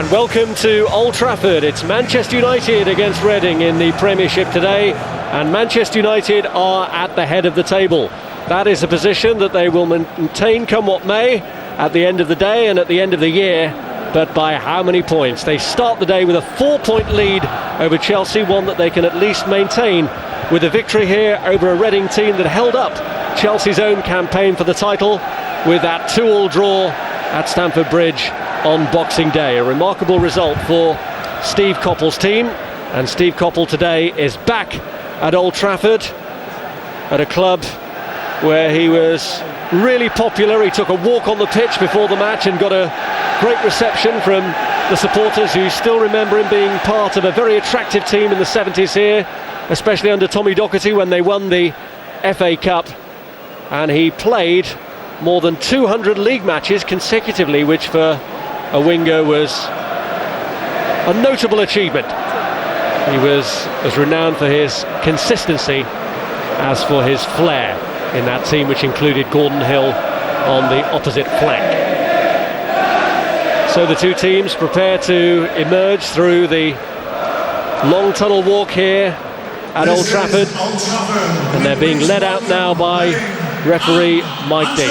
And welcome to Old Trafford. It's Manchester United against Reading in the Premiership today, and Manchester United are at the head of the table. That is a position that they will maintain come what may at the end of the day and at the end of the year. But by how many points? They start the day with a 4-point lead over Chelsea, one that they can at least maintain with a victory here over a Reading team that held up Chelsea's own campaign for the title with that 2-2 draw at Stamford Bridge on Boxing Day. A remarkable result for Steve Coppell's team, and Steve Coppell today is back at Old Trafford at a club where he was really popular. He took a walk on the pitch before the match and got a great reception from the supporters, who still remember him being part of a very attractive team in the 70s here, especially under Tommy Docherty when they won the FA Cup. And he played more than 200 league matches consecutively, which for a winger was a notable achievement. He was as renowned for his consistency as for his flair in that team, which included Gordon Hill on the opposite flank. So the two teams prepare to emerge through the long tunnel walk here at Old Trafford, and they're being led out now by referee Mike Dean.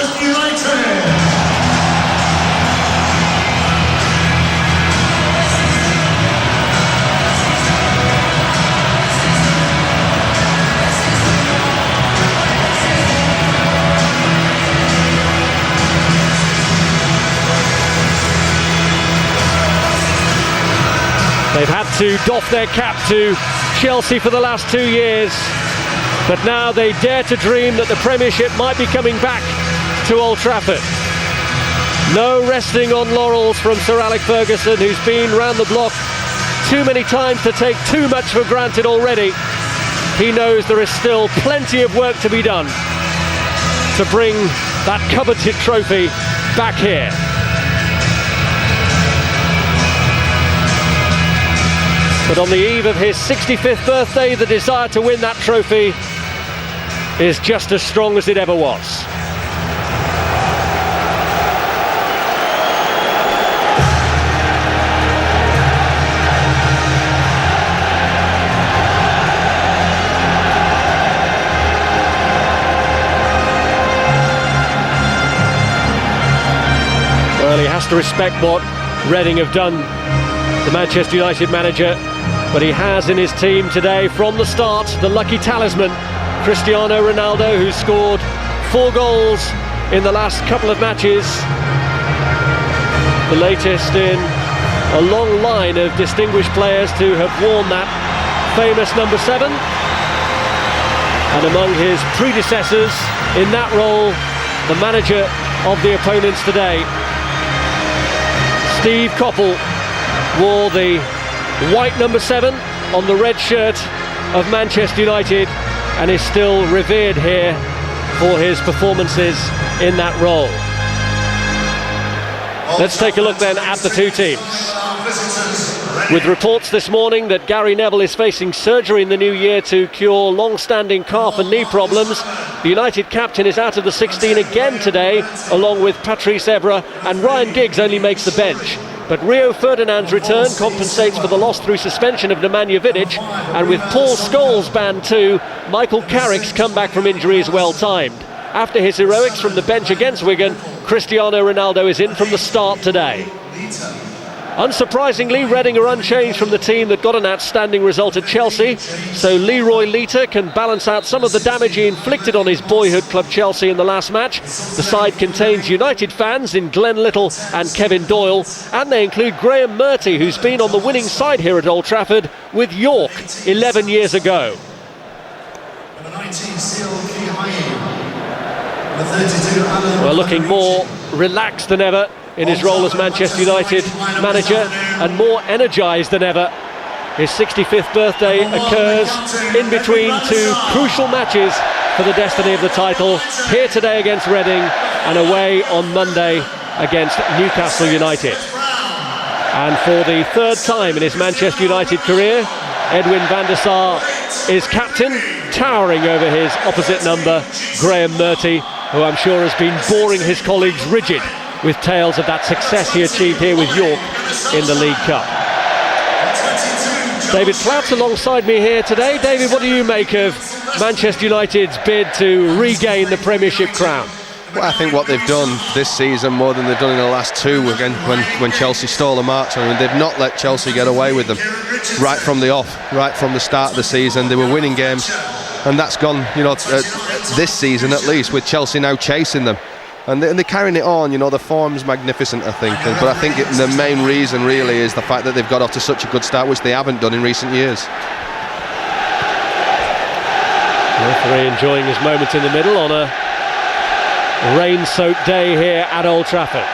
They've had to doff their cap to Chelsea for the last 2 years, but now they dare to dream that the Premiership might be coming back to Old Trafford. No resting on laurels from Sir Alex Ferguson, who's been round the block too many times to take too much for granted already. He knows there is still plenty of work to be done to bring that coveted trophy back here. But on the eve of his 65th birthday, the desire to win that trophy is just as strong as it ever was. Well, he has to respect what Reading have done, the Manchester United manager. But he has in his team today, from the start, the lucky talisman, Cristiano Ronaldo, who scored 4 goals in the last couple of matches. The latest in a long line of distinguished players to have worn that famous number 7. And among his predecessors in that role, the manager of the opponents today, Steve Coppell, wore the white number 7 on the red shirt of Manchester United and is still revered here for his performances in that role. Let's take a look then at the two teams. With reports this morning that Gary Neville is facing surgery in the new year to cure long-standing calf and knee problems, the United captain is out of the 16 again today, along with Patrice Evra, and Ryan Giggs only makes the bench. But Rio Ferdinand's return compensates for the loss through suspension of Nemanja Vidic, and with Paul Scholes banned too, Michael Carrick's comeback from injury is well timed. After his heroics from the bench against Wigan, Cristiano Ronaldo is in from the start today. Unsurprisingly, Reading are unchanged from the team that got an outstanding result at Chelsea, so Leroy Lita can balance out some of the damage he inflicted on his boyhood club Chelsea in the last match. The side contains United fans in Glenn Little and Kevin Doyle, and they include Graham Murty, who's been on the winning side here at Old Trafford with York 11 years ago. Well, looking more relaxed than ever in his role as Manchester United manager, and more energised than ever. His 65th birthday occurs in between 2 crucial matches for the destiny of the title, here today against Reading and away on Monday against Newcastle United. And for the 3rd time in his Manchester United career, Edwin van der Sar is captain, towering over his opposite number, Graham Murty, who I'm sure has been boring his colleagues rigid with tales of that success he achieved here with York in the League Cup. David Platt alongside me here today. David, what do you make of Manchester United's bid to regain the Premiership crown? Well, I think what they've done this season more than they've done in the last two, again, when Chelsea stole the march, I mean, they've not let Chelsea get away with them right from the off, right from the start of the season. They were winning games, and that's gone, this season at least, with Chelsea now chasing them. And they're carrying it on, the form's magnificent, I think. But I think the main reason really is the fact that they've got off to such a good start, which they haven't done in recent years. The referee enjoying his moment in the middle on a rain-soaked day here at Old Trafford.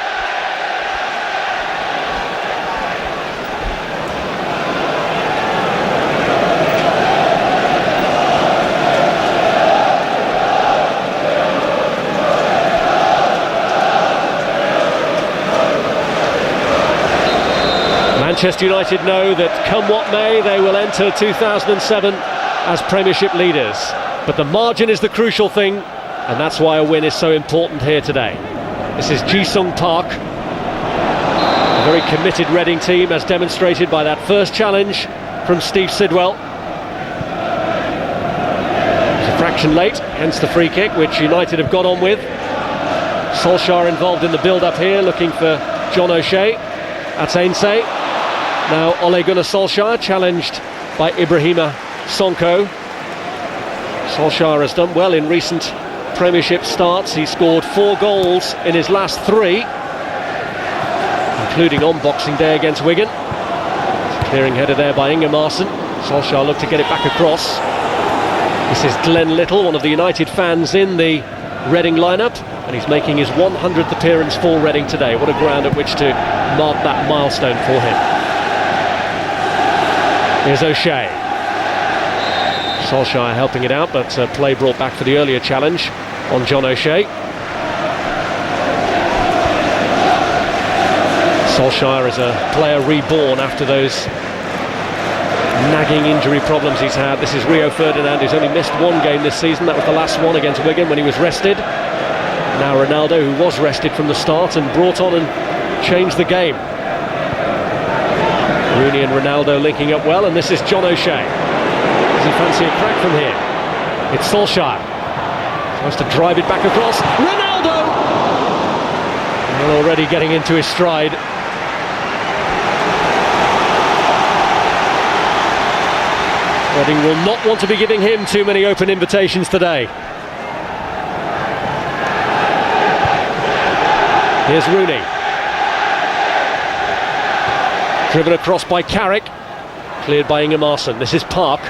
Manchester United know that come what may, they will enter 2007 as Premiership leaders. But the margin is the crucial thing, and that's why a win is so important here today. This is Ji-sung Park, a very committed Reading team, as demonstrated by that first challenge from Steve Sidwell. It's a fraction late, hence the free kick, which United have got on with. Solskjaer involved in the build-up here, looking for John O'Shea. That's Ainsley. Now Ole Gunnar Solskjaer, challenged by Ibrahima Sonko. Solskjaer has done well in recent Premiership starts. He scored 4 goals in his last 3, including on Boxing Day against Wigan. Clearing header there by Ingemarson. Solskjaer looked to get it back across. This is Glenn Little, one of the United fans in the Reading lineup, and he's making his 100th appearance for Reading today. What a ground at which to mark that milestone for him. Here's O'Shea. Solskjaer helping it out, but play brought back for the earlier challenge on John O'Shea. Solskjaer is a player reborn after those nagging injury problems he's had. This is Rio Ferdinand, who's only missed 1 game this season. That was the last one against Wigan when he was rested. Now Ronaldo, who was rested from the start and brought on and changed the game. Rooney and Ronaldo linking up well, and this is John O'Shea. Does he fancy a crack from here? It's Solskjaer. Tries to drive it back across. Ronaldo! Well, already getting into his stride. Reading will not want to be giving him too many open invitations today. Here's Rooney. Driven across by Carrick. Cleared by Ingemarson. This is Park.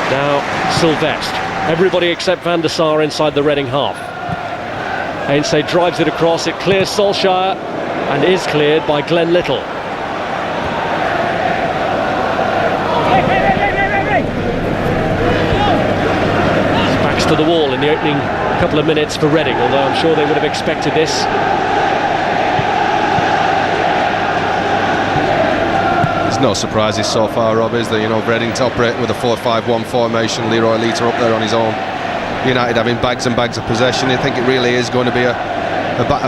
Now Sylvestre. Everybody except Van der Sar inside the Reading half. Ainsley drives it across. It clears Solskjaer and is cleared by Glenn Little. Backs to the wall in the opening couple of minutes for Reading, although I'm sure they would have expected this. No surprises so far, Rob, is there? Reading to operate with a 4-5-1 formation. Leroy Lita up there on his own. United having bags and bags of possession. I think it really is going to be a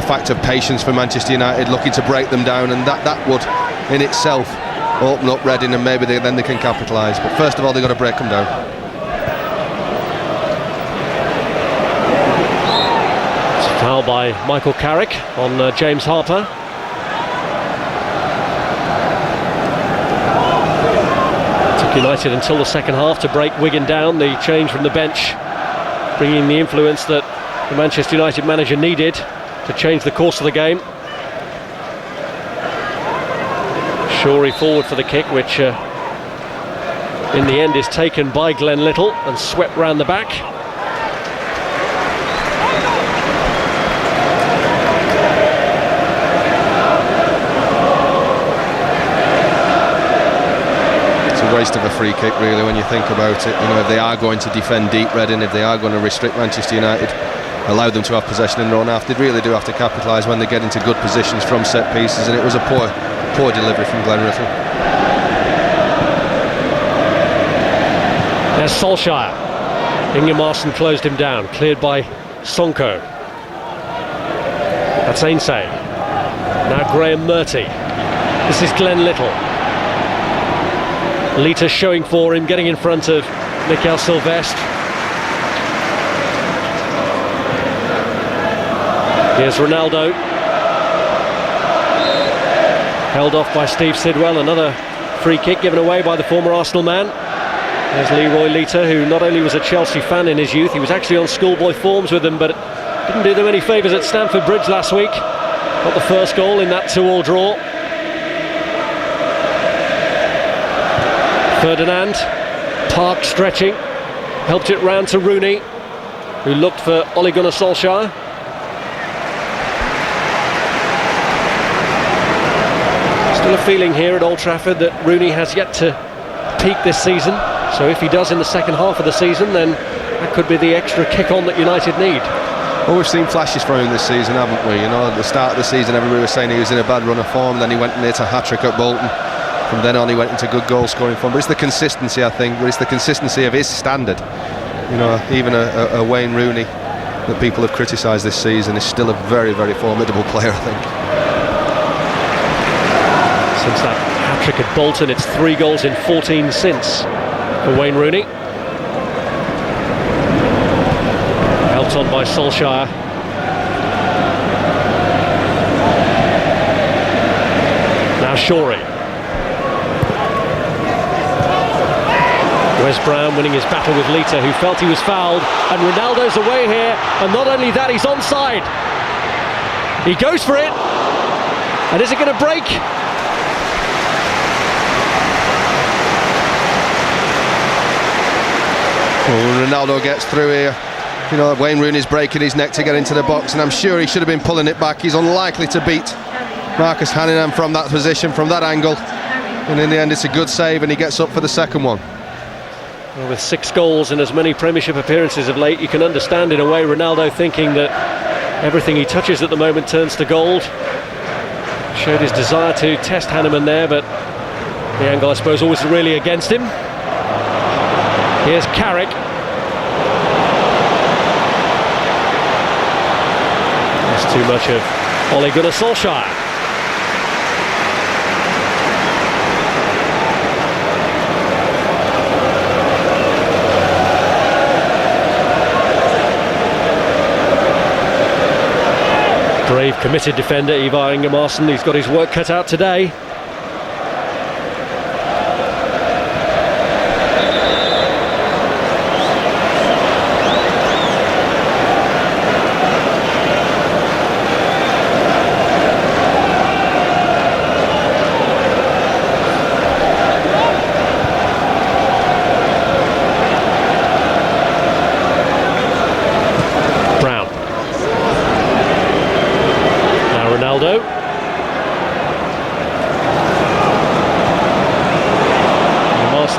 fact of patience for Manchester United, looking to break them down, and that would in itself open up Reading, and maybe then they can capitalise. But first of all, they've got to break them down. It's a foul by Michael Carrick on James Harper. United until the second half to break Wigan down. The change from the bench bringing the influence that the Manchester United manager needed to change the course of the game. Shorey forward for the kick, which in the end is taken by Glenn Little and swept round the back. Waste of a free kick, really, when you think about it. If they are going to defend deep, Reading, if they are going to restrict Manchester United, allow them to have possession in their own half, they really do have to capitalise when they get into good positions from set pieces, and it was a poor delivery from Glenn Little. There's Solskjaer. Ingemarson closed him down, cleared by Sonko. That's Ainsay. Now Graham Murty. This is Glenn Little. Lita showing for him, getting in front of Mikel Silvestre. Here's Ronaldo. Held off by Steve Sidwell. Another free kick given away by the former Arsenal man. There's Leroy Lita, who not only was a Chelsea fan in his youth, he was actually on schoolboy forms with them, but didn't do them any favours at Stamford Bridge last week. Got the first goal in that 2-2 draw. Ferdinand, Park stretching, helped it round to Rooney, who looked for Ole Gunnar Solskjaer. Still a feeling here at Old Trafford that Rooney has yet to peak this season, so if he does in the second half of the season, then that could be the extra kick-on that United need. Well, we've seen flashes from him this season, haven't we? You know, at the start of the season everybody was saying he was in a bad run of form, then he went and hit a hat-trick at Bolton. From then on he went into good goal-scoring form, but it's the consistency, I think, but it's the consistency of his standard. You know, even a Wayne Rooney that people have criticised this season is still a very, very formidable player, I think. Since that hat-trick at Bolton, it's 3 goals in 14 since for Wayne Rooney. Helped on by Solskjaer. Now Shorey. Wes Brown winning his battle with Lita, who felt he was fouled, and Ronaldo's away here, and not only that, he's onside. He goes for it, and is it going to break? Well, Ronaldo gets through here. You know, Wayne Rooney's breaking his neck to get into the box, and I'm sure he should have been pulling it back. He's unlikely to beat Marcus Hanningham from that position, from that angle, and in the end it's a good save and he gets up for the second one. Well, with 6 goals and as many Premiership appearances of late, you can understand in a way Ronaldo thinking that everything he touches at the moment turns to gold. Showed his desire to test Hanneman there, but the angle, I suppose, always really against him. Here's Carrick. That's too much of Ole Gunnar Solskjaer. Brave, committed defender Ivar Ingemarsen. He's got his work cut out today.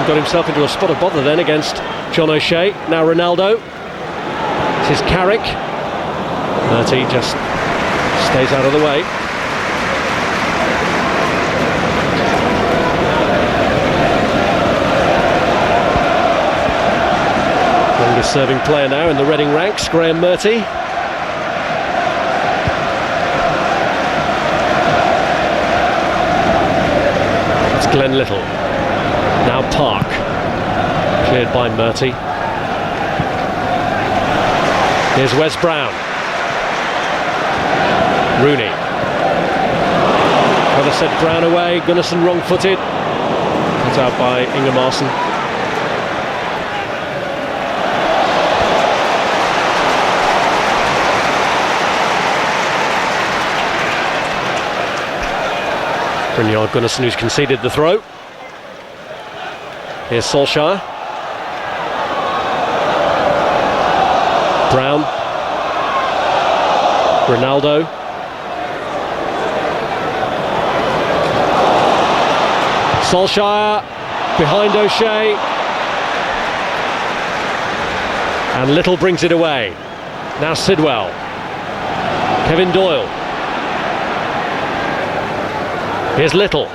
Got himself into a spot of bother then against John O'Shea. Now Ronaldo. This is Carrick. Murty just stays out of the way. Longest serving player now in the Reading ranks, Graham Murty. It's Glenn Little. Now Park, cleared by Murty. Here's Wes Brown. Rooney. Well, they set Brown away. Gunnarsson wrong-footed. Cut out by Ingemarsen. Brynjar Gunnarsson, who's conceded the throw. Here's Solskjaer. Brown. Ronaldo. Solskjaer behind O'Shea. And Little brings it away. Now Sidwell. Kevin Doyle. Here's Little.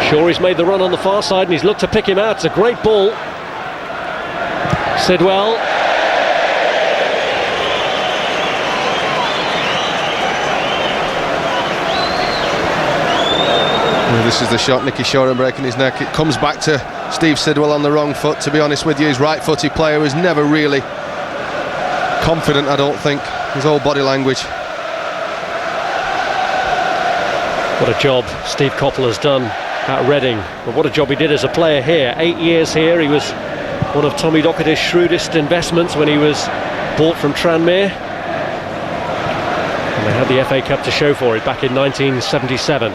Sure, he's made the run on the far side and he's looked to pick him out. It's a great ball. Sidwell. This is the shot, Nicky Shoreham breaking his neck. It comes back to Steve Sidwell on the wrong foot, to be honest with you. His right-footed player was never really confident, I don't think. His whole body language. What a job Steve Coppell has done at Reading, but what a job he did as a player here. 8 years here. He was one of Tommy Dockett's shrewdest investments when he was bought from Tranmere, and they had the FA Cup to show for it back in 1977.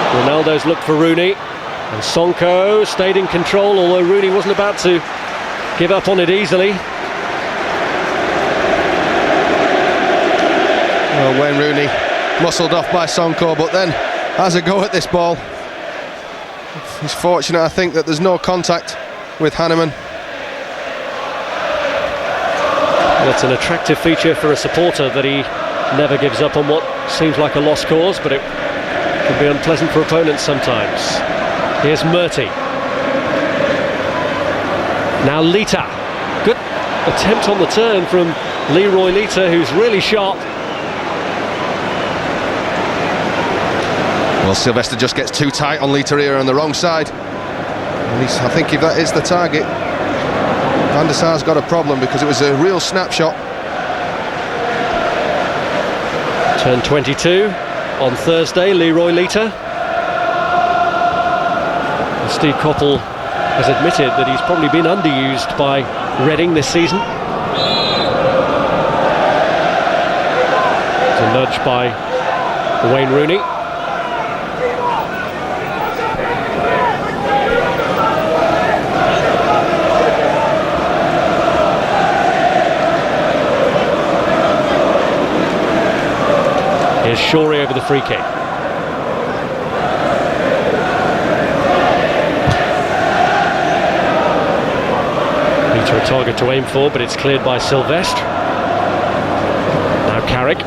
Ronaldo's looked for Rooney, and Sonko stayed in control, although Rooney wasn't about to give up on it easily. Well, Wayne Rooney muscled off by Sonko, but then has a go at this ball. He's fortunate, I think, that there's no contact with Hanneman. That's an attractive feature for a supporter, that he never gives up on what seems like a lost cause, but it can be unpleasant for opponents sometimes. Here's Murty. Now Lita. Good attempt on the turn from Leroy Lita, who's really sharp. Well, Sylvester just gets too tight on Lita here on the wrong side. At least I think if that is the target, Van der Sar's got a problem, because it was a real snapshot. Turn 22 on Thursday, Leroy Lita. And Steve Coppell has admitted that he's probably been underused by Reading this season. It's a nudge by Wayne Rooney. Here's Shorey over the free kick. Peter a target to aim for, but it's cleared by Sylvestre. Now Carrick.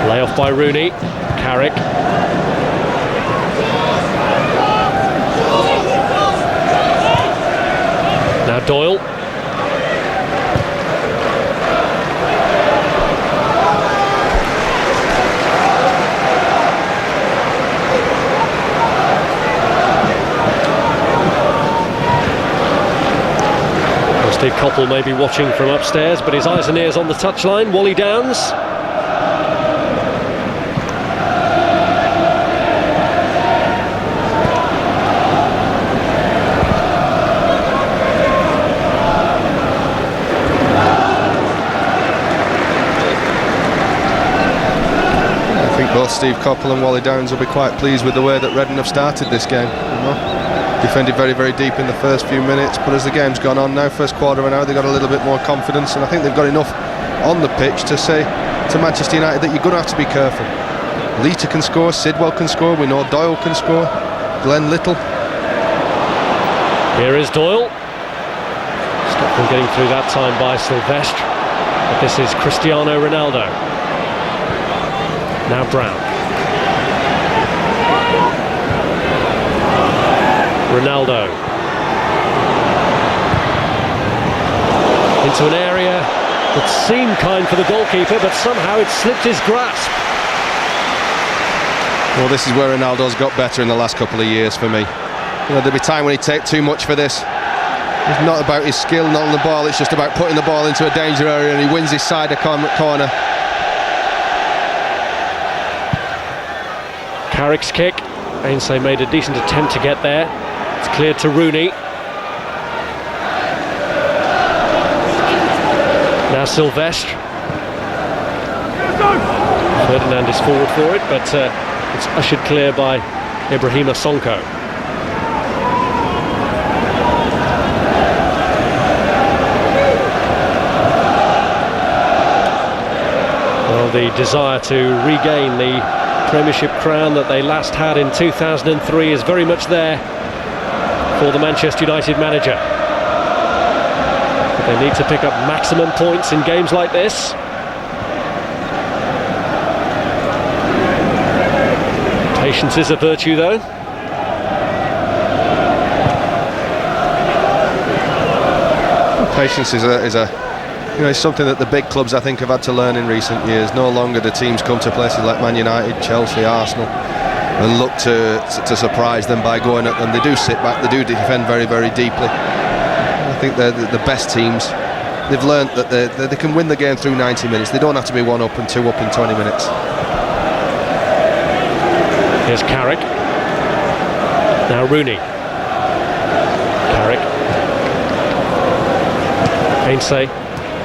Lay off by Rooney. Carrick. Now Doyle. Steve Coppell may be watching from upstairs, but his eyes and ears on the touchline. Wally Downs. I think both Steve Coppell and Wally Downs will be quite pleased with the way that Reading have started this game. Defended very, very deep in the first few minutes, but as the game's gone on now, first quarter and out, they've got a little bit more confidence, and I think they've got enough on the pitch to say to Manchester United that you're going to have to be careful. Lita can score, Sidwell can score, we know Doyle can score, Glenn Little. Here is Doyle. Stopped from getting through that time by Sylvestre, but this is Cristiano Ronaldo. Now Brown. Ronaldo into an area that seemed kind for the goalkeeper, but somehow it slipped his grasp. Well, this is where Ronaldo's got better in the last couple of years for me. You know, there'll be time when he'd take too much for this. It's not about his skill, not on the ball, it's just about putting the ball into a danger area, and he wins his side of corner. Carrick's kick. Ainsay made a decent attempt to get there. It's cleared to Rooney. Now Sylvestre. Ferdinand is forward for it, but it's ushered clear by Ibrahima Sonko. Well, the desire to regain the Premiership crown that they last had in 2003 is very much there for the Manchester United manager. But they need to pick up maximum points in games like this. Patience is a virtue, though. Patience is it's something that the big clubs, I think, have had to learn in recent years. No longer do teams come to places like Man United, Chelsea, Arsenal and look to surprise them by going at them. They do sit back, they do defend very, very deeply. I think they're the best teams. They've learnt that they can win the game through 90 minutes. They don't have to be 1 up and 2 up in 20 minutes. Here's Carrick. Now Rooney. Carrick. Ainsley.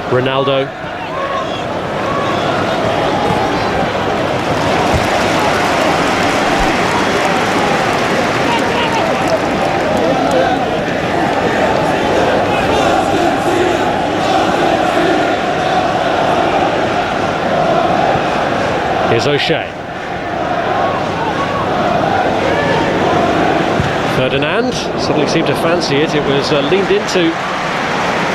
Ronaldo. Here's O'Shea. Ferdinand suddenly seemed to fancy it. It was leaned into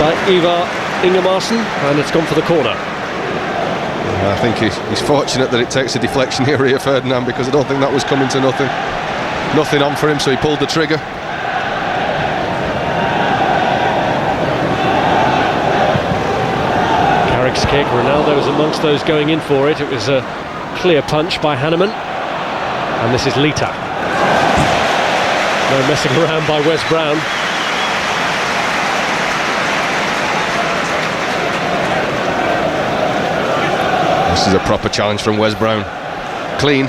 by Ivar Ingemarsen, and it's gone for the corner. I think he's fortunate that it takes a deflection here, Rio Ferdinand, because I don't think that was coming to nothing on for him, so he pulled the trigger. Carrick's kick. Ronaldo was amongst those going in for it. It was a clear punch by Hanneman, and this is Lita. No messing around by Wes Brown. This is a proper challenge from Wes Brown. Clean.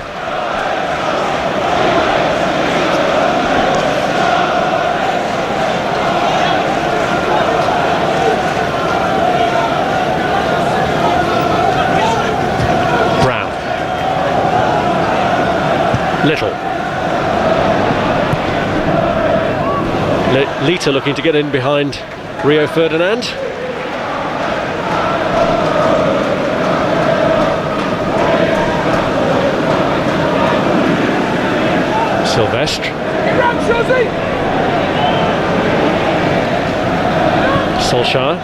Brown. Little. Lita looking to get in behind Rio Ferdinand. Silvestre. Solskjaer.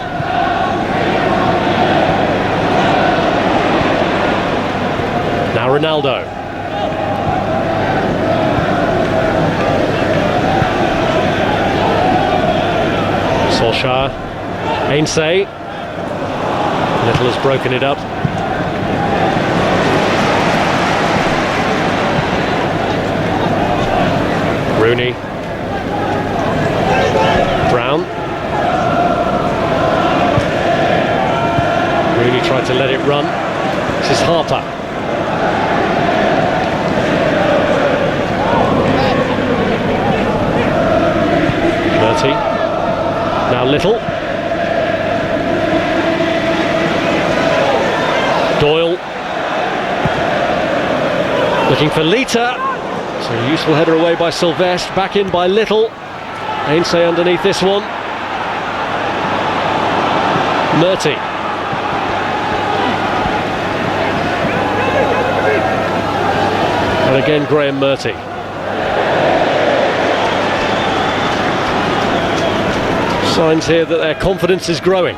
Now Ronaldo. Solskjaer. Ainsley. Little has broken it up. Rooney. Brown. Rooney tried to let it run. This is Harper. Murty. Now Little. Doyle. Looking for Lita. So a useful header away by Silvestre, back in by Little. Ainsley underneath this one. Murty. And again Graham Murty. Signs here that their confidence is growing.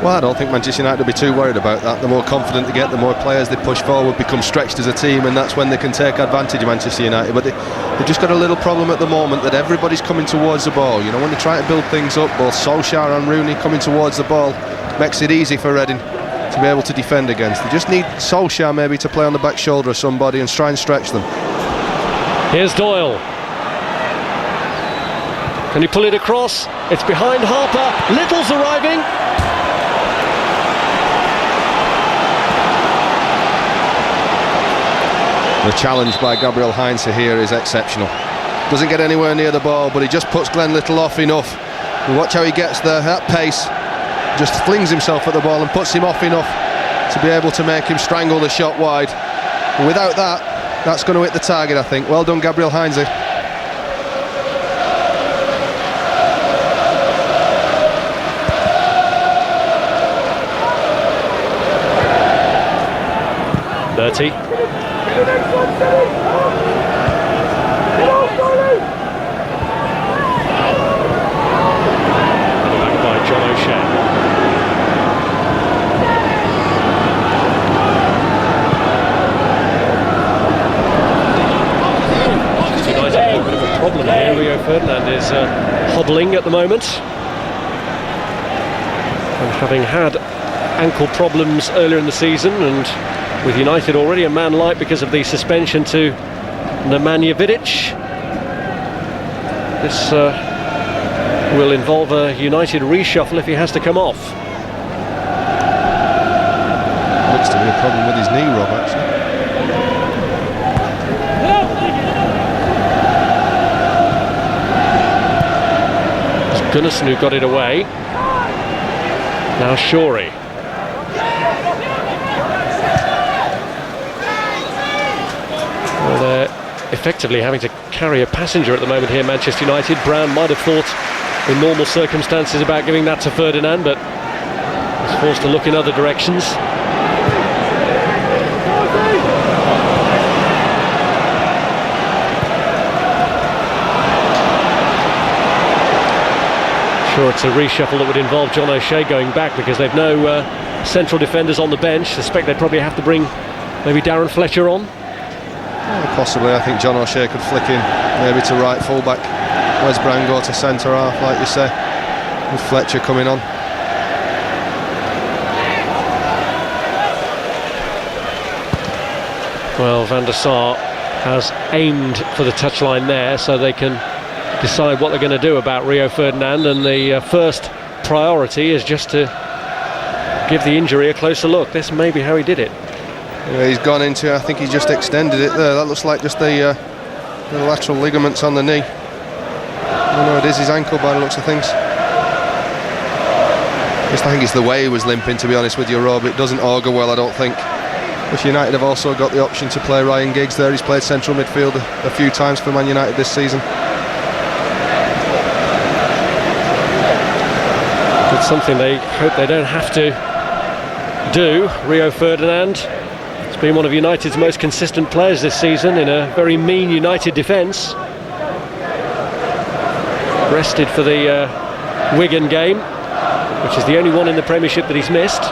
Well, I don't think Manchester United will be too worried about that. The more confident they get, the more players they push forward, become stretched as a team, and that's when they can take advantage of Manchester United. But they've just got a little problem at the moment that everybody's coming towards the ball. You know, when they try to build things up, both Solskjaer and Rooney coming towards the ball makes it easy for Reading to be able to defend against. They just need Solskjaer maybe to play on the back shoulder of somebody and try and stretch them. Here's Doyle. Can he pull it across? It's behind Harper. Little's arriving. The challenge by Gabriel Heinze here is exceptional. Doesn't get anywhere near the ball, but he just puts Glenn Little off enough. And watch how he gets there at pace. Just flings himself at the ball and puts him off enough to be able to make him strangle the shot wide. And without that, that's going to hit the target, I think. Well done, Gabriel Heinze. Murty. Back by John O'Shea. United have a bit of a problem here. Rio Ferdinand is hobbling at the moment, and having had ankle problems earlier in the season, and with United already a man light because of the suspension to Nemanja Vidic. This will involve a United reshuffle if he has to come off. Looks to be a problem with his knee, Rob, actually. It's Gunnarsson who got it away. Now Shorey. Well, they're effectively having to carry a passenger at the moment here, Manchester United. Brown might have thought in normal circumstances about giving that to Ferdinand, but was forced to look in other directions. Sure, it's a reshuffle that would involve John O'Shea going back because they've no central defenders on the bench. Suspect they'd probably have to bring maybe Darren Fletcher on. Well, possibly. I think John O'Shea could flick in maybe to right full-back. Wes Brown go to centre half, like you say, with Fletcher coming on. Well, Van der Sar has aimed for the touchline there, so they can decide what they're going to do about Rio Ferdinand, and the first priority is just to give the injury a closer look. This may be how he did it. Yeah, he's gone into, I think he just extended it there. That looks like just the lateral ligaments on the knee. No, it is his ankle by the looks of things. Just, I think it's the way he was limping, to be honest with you, Rob. It doesn't augur well, I don't think. But United have also got the option to play Ryan Giggs there. He's played central midfield a few times for Man United this season. It's something they hope they don't have to do. Rio Ferdinand has been one of United's most consistent players this season in a very mean United defence. Rested for the Wigan game, which is the only one in the Premiership that he's missed.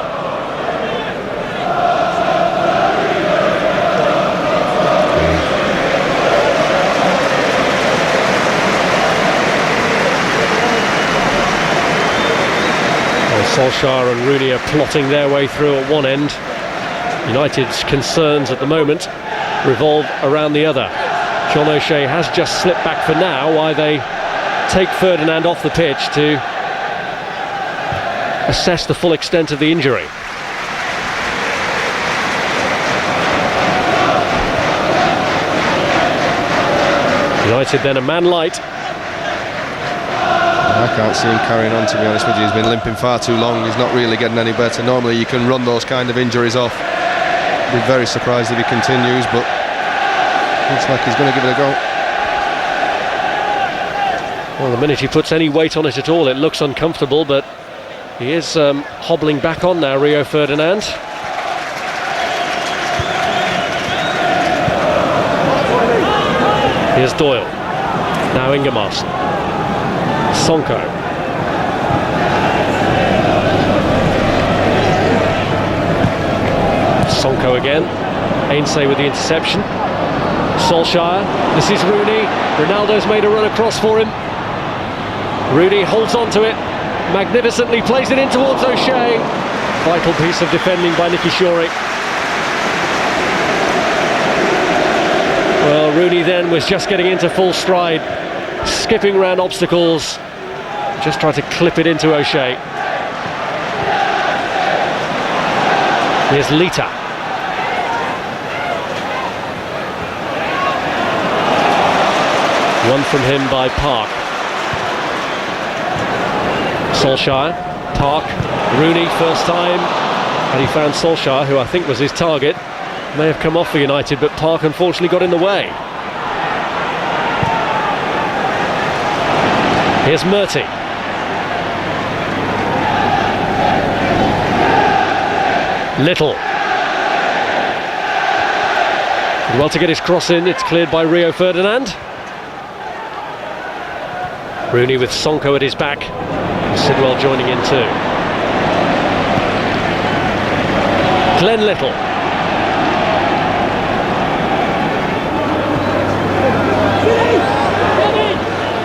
Solskjaer and Rooney are plotting their way through at one end. United's concerns at the moment revolve around the other. John O'Shea has just slipped back for now while they take Ferdinand off the pitch to assess the full extent of the injury. United then a man light. I can't see him carrying on, to be honest with you. He's been limping far too long. He's not really getting any better. Normally you can run those kind of injuries off. I'd be very surprised if he continues, but looks like he's going to give it a go. Well, the minute he puts any weight on it at all, it looks uncomfortable, but he is hobbling back on now, Rio Ferdinand. Here's Doyle. Now Ingemarson. Sonko. Sonko again. Ainsay with the interception. Solskjaer. This is Rooney. Ronaldo's made a run across for him. Rooney holds on to it. Magnificently plays it in towards O'Shea. Vital piece of defending by Nicky Shorey. Well, Rooney then was just getting into full stride, skipping around obstacles, just trying to clip it into O'Shea. Here's Lita. One from him by Park. Solskjaer, Park, Rooney first time, and he found Solskjaer, who I think was his target. May have come off for United, but Park unfortunately got in the way. Here's Murty. Little. Well, to get his cross in, it's cleared by Rio Ferdinand. Rooney with Sonko at his back. Sidwell joining in too. Glenn Little.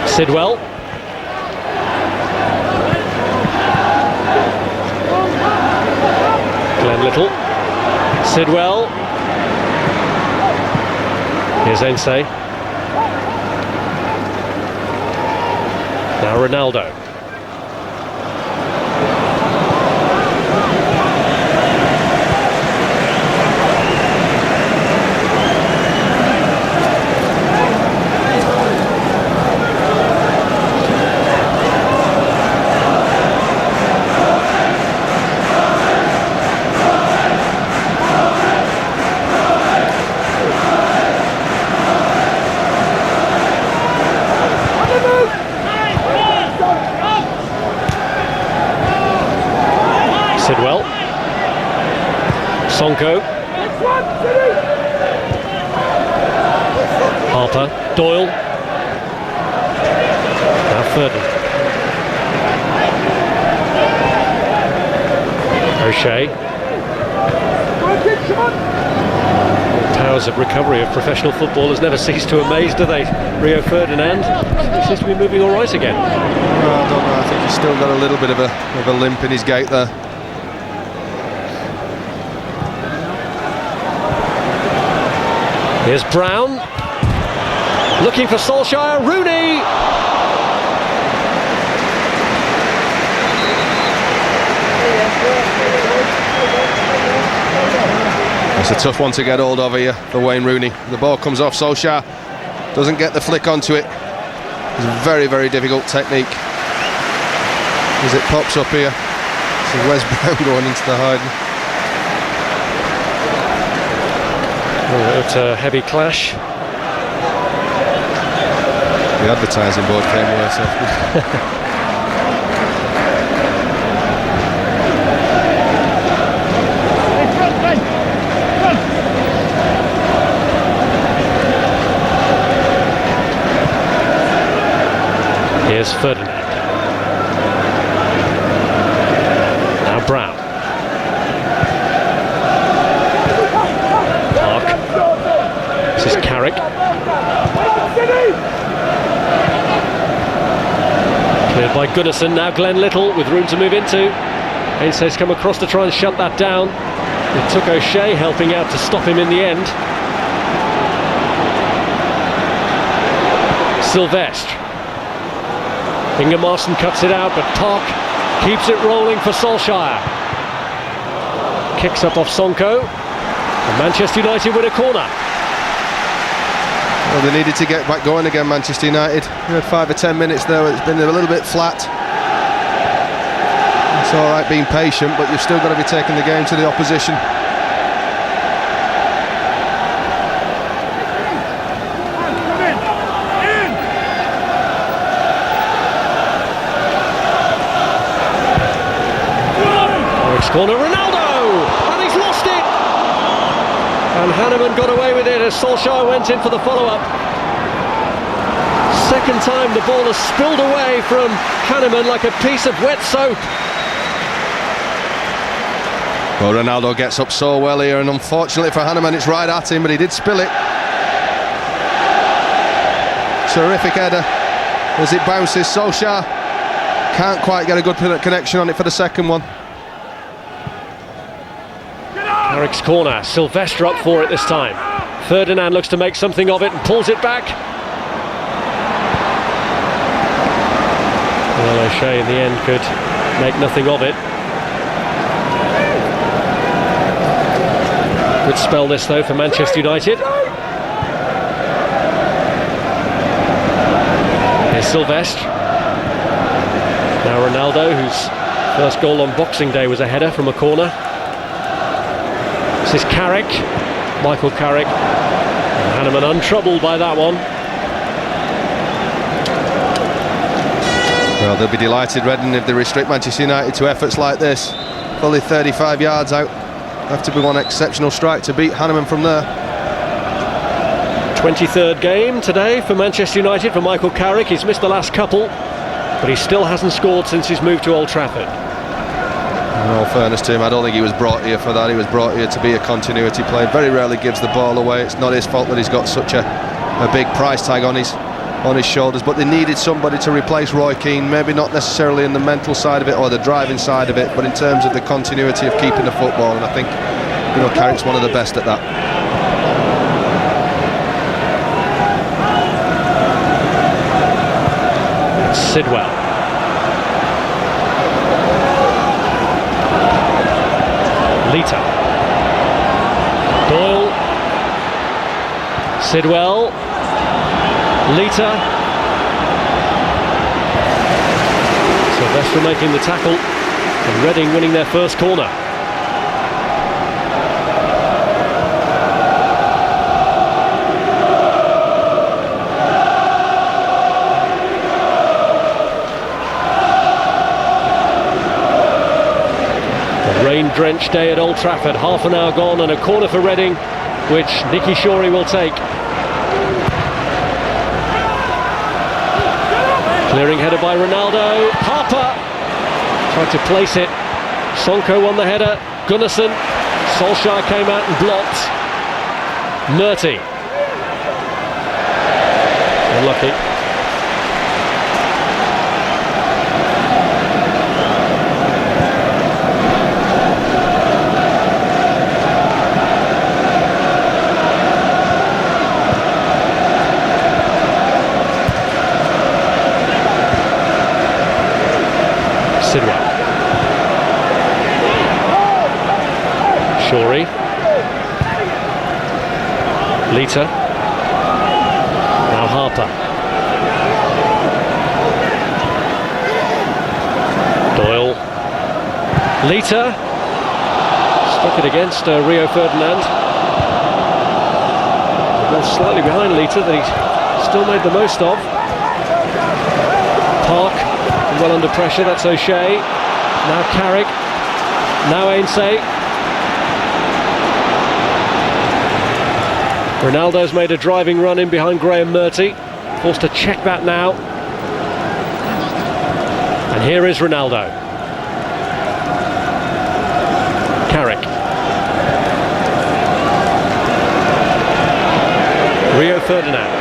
Sidwell. Glenn Little. Sidwell. Here's Ense. Now Ronaldo. Sidwell. Sonko. Harper. Doyle. Now Ferdinand. O'Shea. Powers of recovery of professional footballers never cease to amaze, do they? Rio Ferdinand seems to be moving all right again. Well, I don't know. I think he's still got a little bit of a limp in his gait there. Here's Brown, looking for Solskjaer, Rooney! It's a tough one to get hold of here for Wayne Rooney. The ball comes off, Solskjaer doesn't get the flick onto it. It's a very, very difficult technique. As it pops up here, so Wes Brown going into the hiding. It's a heavy clash. The advertising board came here, so. Here's Ferdinand. Now Brown. This is Carrick. Cleared by Gunnarsson. Now Glenn Little with room to move into. Ense's come across to try and shut that down. It took O'Shea helping out to stop him in the end. Sylvestre. Ingemarson cuts it out, but Park keeps it rolling for Solskjaer. Kicks up off Sonko. And Manchester United win a corner. Well, they needed to get back going again, Manchester United. We had 5 or 10 minutes there. It's been a little bit flat. It's all right being patient, but you've still got to be taking the game to the opposition. Corner, Ronaldo! And he's lost it! And Hanneman got away with it as Solskjaer went in for the follow-up. Second time the ball has spilled away from Hanneman like a piece of wet soap. Well, Ronaldo gets up so well here, and unfortunately for Hanneman it's right at him, but he did spill it. Terrific header as it bounces. Solskjaer can't quite get a good connection on it for the second one. Carrick's corner, Sylvestre up for it this time. Ferdinand looks to make something of it and pulls it back. Well, O'Shea in the end could make nothing of it. Good spell this though for Manchester United. Here's Sylvestre. Now Ronaldo, whose first goal on Boxing Day was a header from a corner. This is Carrick, Michael Carrick. Hanneman untroubled by that one. Well, they'll be delighted, Reading, if they restrict Manchester United to efforts like this. Fully 35 yards out. Have to be one exceptional strike to beat Hanneman from there. 23rd game today for Manchester United for Michael Carrick. He's missed the last couple, but he still hasn't scored since his move to Old Trafford. In all fairness to him, I don't think he was brought here for that. He was brought here to be a continuity player. Very rarely gives the ball away. It's not his fault that he's got such a big price tag on his shoulders, but they needed somebody to replace Roy Keane, maybe not necessarily in the mental side of it or the driving side of it, but in terms of the continuity of keeping the football, and I think, Carrick's one of the best at that. Sidwell. Lita. Doyle. Sidwell. Lita. Sylvester making the tackle, and Reading winning their first corner. Rain-drenched day at Old Trafford, half an hour gone and a corner for Reading, which Nicky Shorey will take. Clearing header by Ronaldo. Harper tried to place it. Sonko won the header. Gunnarsson. Solskjaer came out and blocked. Murty. Unlucky. Sidwell. Shorey. Lita. Now Harper. Doyle. Lita. Stuck it against Rio Ferdinand. The ball slightly behind Lita that he still made the most of. Park. Well under pressure, that's O'Shea. Now Carrick. Now Ainsay. Ronaldo's made a driving run in behind Graham Murty. Forced to check that now. And here is Ronaldo. Carrick. Rio Ferdinand.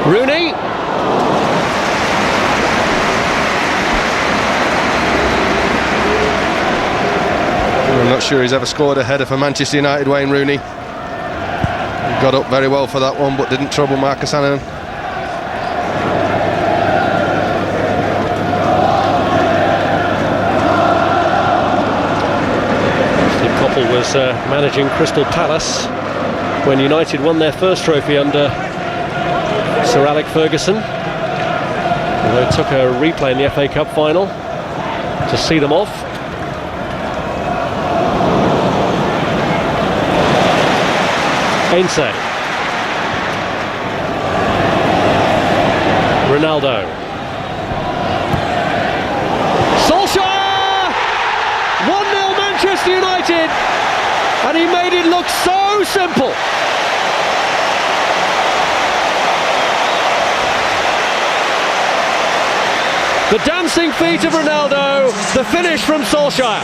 Rooney. I'm not sure he's ever scored a header for Manchester United, Wayne Rooney. He got up very well for that one, but didn't trouble Marcus Hannon. Steve Coppell was managing Crystal Palace when United won their first trophy under Sir Alec Ferguson. Although it took a replay in the FA Cup final to see them off. Ainsay. Ronaldo. Solskjaer! 1-0 Manchester United, and he made it look so simple. The dancing feet of Ronaldo, the finish from Solskjaer.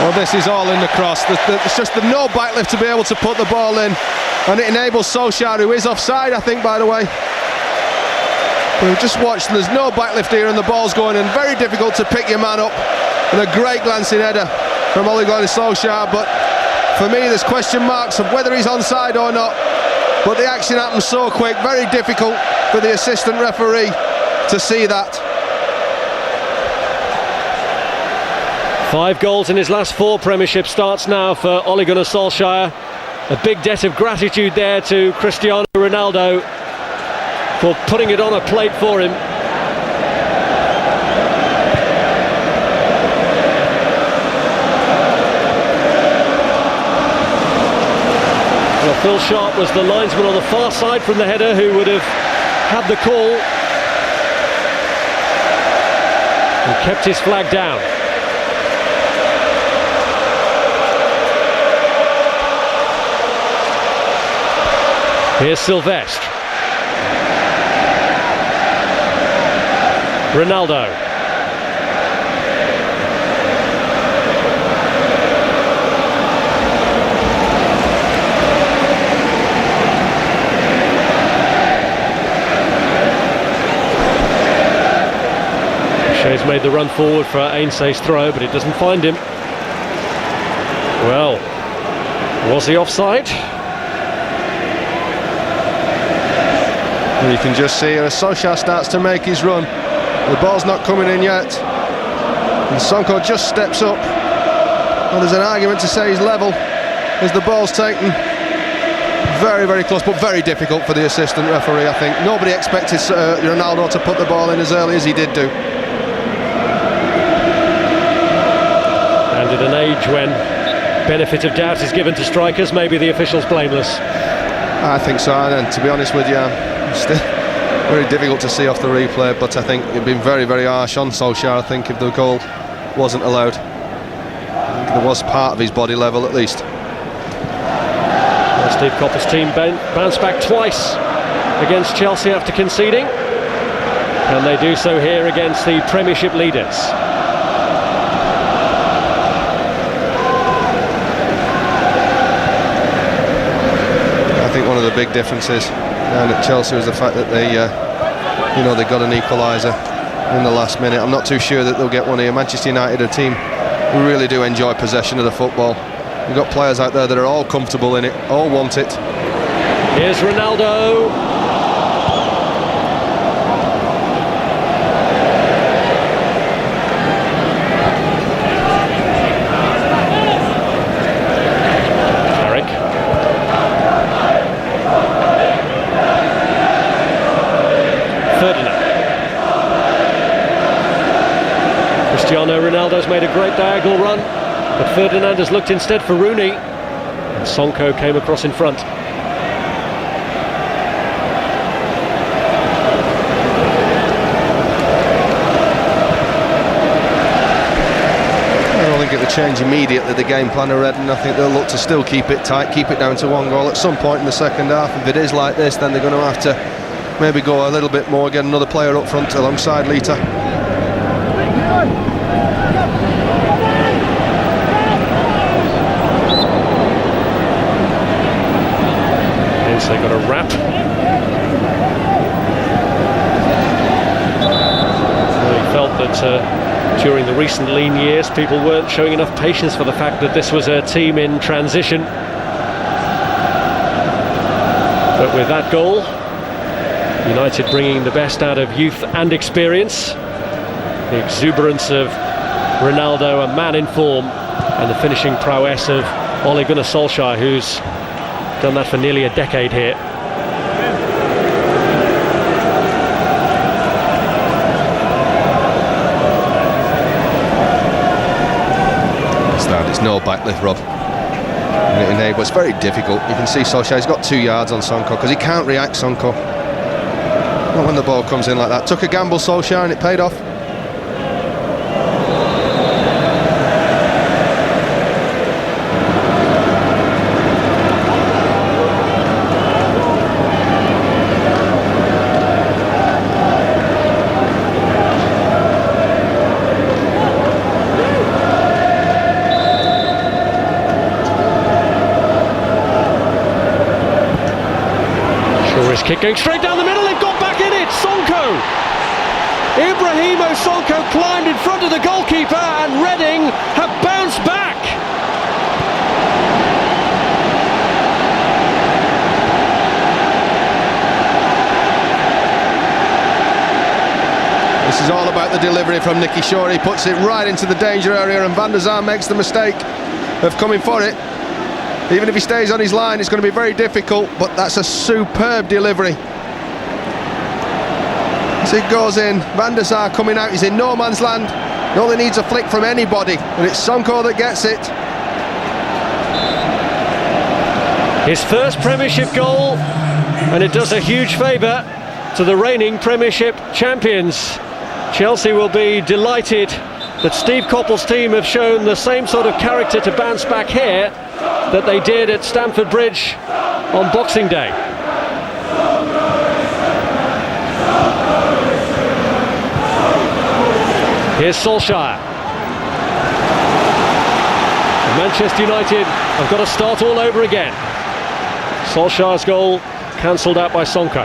Well, this is all in the cross. It's just the no back lift to be able to put the ball in, and it enables Solskjaer, who is offside, I think, by the way. We've just watched, there's no back lift here, and the ball's going in. Very difficult to pick your man up, and a great glancing header from Ole Gunnar Solskjaer. But for me, there's question marks of whether he's onside or not. But the action happens so quick, very difficult for the assistant referee to see that. 5 goals in his last 4 Premiership starts now for Ole Gunnar Solskjaer. A big debt of gratitude there to Cristiano Ronaldo for putting it on a plate for him. Well, Phil Sharp was the linesman on the far side from the header who would have had the call and kept his flag down. Here's Sylvestre. Ronaldo. Shea's made the run forward for Ainsay's throw, but it doesn't find him. Well, was he offside? And you can just see as Solskjaer starts to make his run, the ball's not coming in yet, and Sonko just steps up. Well, there's an argument to say he's level as the ball's taken. Very, very close, but very difficult for the assistant referee, I think. Nobody expected Ronaldo to put the ball in as early as he did do. And at an age when benefit of doubt is given to strikers, maybe the official's blameless. I think so, and to be honest with you, still very difficult to see off the replay, but I think it'd been very, very harsh on Solskjaer, I think, if the goal wasn't allowed. I think there was part of his body level at least. Well, Steve Coppell's team bounced back twice against Chelsea after conceding, and they do so here against the Premiership leaders. I think one of the big differences down at Chelsea was the fact that they got an equaliser in the last minute. I'm not too sure that they'll get one here. Manchester United, a team who really do enjoy possession of the football. You've got players out there that are all comfortable in it, all want it. Here's Ronaldo. Cristiano Ronaldo's made a great diagonal run, but Ferdinand has looked instead for Rooney, and Sonko came across in front. I don't think it will change immediately the game plan of Reading. I think they'll look to still keep it tight, keep it down to one goal at some point in the second half. If it is like this, then they're going to have to maybe go a little bit more, get another player up front alongside Lita. They got a wrap. Well, he felt that during the recent lean years people weren't showing enough patience for the fact that this was a team in transition. But with that goal, United bringing the best out of youth and experience, the exuberance of Ronaldo, a man in form, and the finishing prowess of Ole Gunnar Solskjaer, who's done that for nearly a decade here. It's no backlift, Rob. It was very difficult. You can see Solskjaer, he's got 2 yards on Sonko because he can't react, Sonko. Not when the ball comes in like that. Took a gamble, Solskjaer, and it paid off. His kick going straight down the middle, they've got back in it, Sonko! Ibrahimo Sonko climbed in front of the goalkeeper and Reading have bounced back! This is all about the delivery from Nicky Shaw. He puts it right into the danger area and Van der Sar makes the mistake of coming for it. Even if he stays on his line, it's going to be very difficult, but that's a superb delivery. As it goes in, Van der Sar coming out, he's in no man's land. He only needs a flick from anybody, and it's Sonko that gets it. His first Premiership goal, and it does a huge favour to the reigning Premiership champions. Chelsea will be delighted that Steve Coppell's team have shown the same sort of character to bounce back here that they did at Stamford Bridge on Boxing Day. Here's Solskjaer. And Manchester United have got to start all over again. Solskjaer's goal cancelled out by Sonko.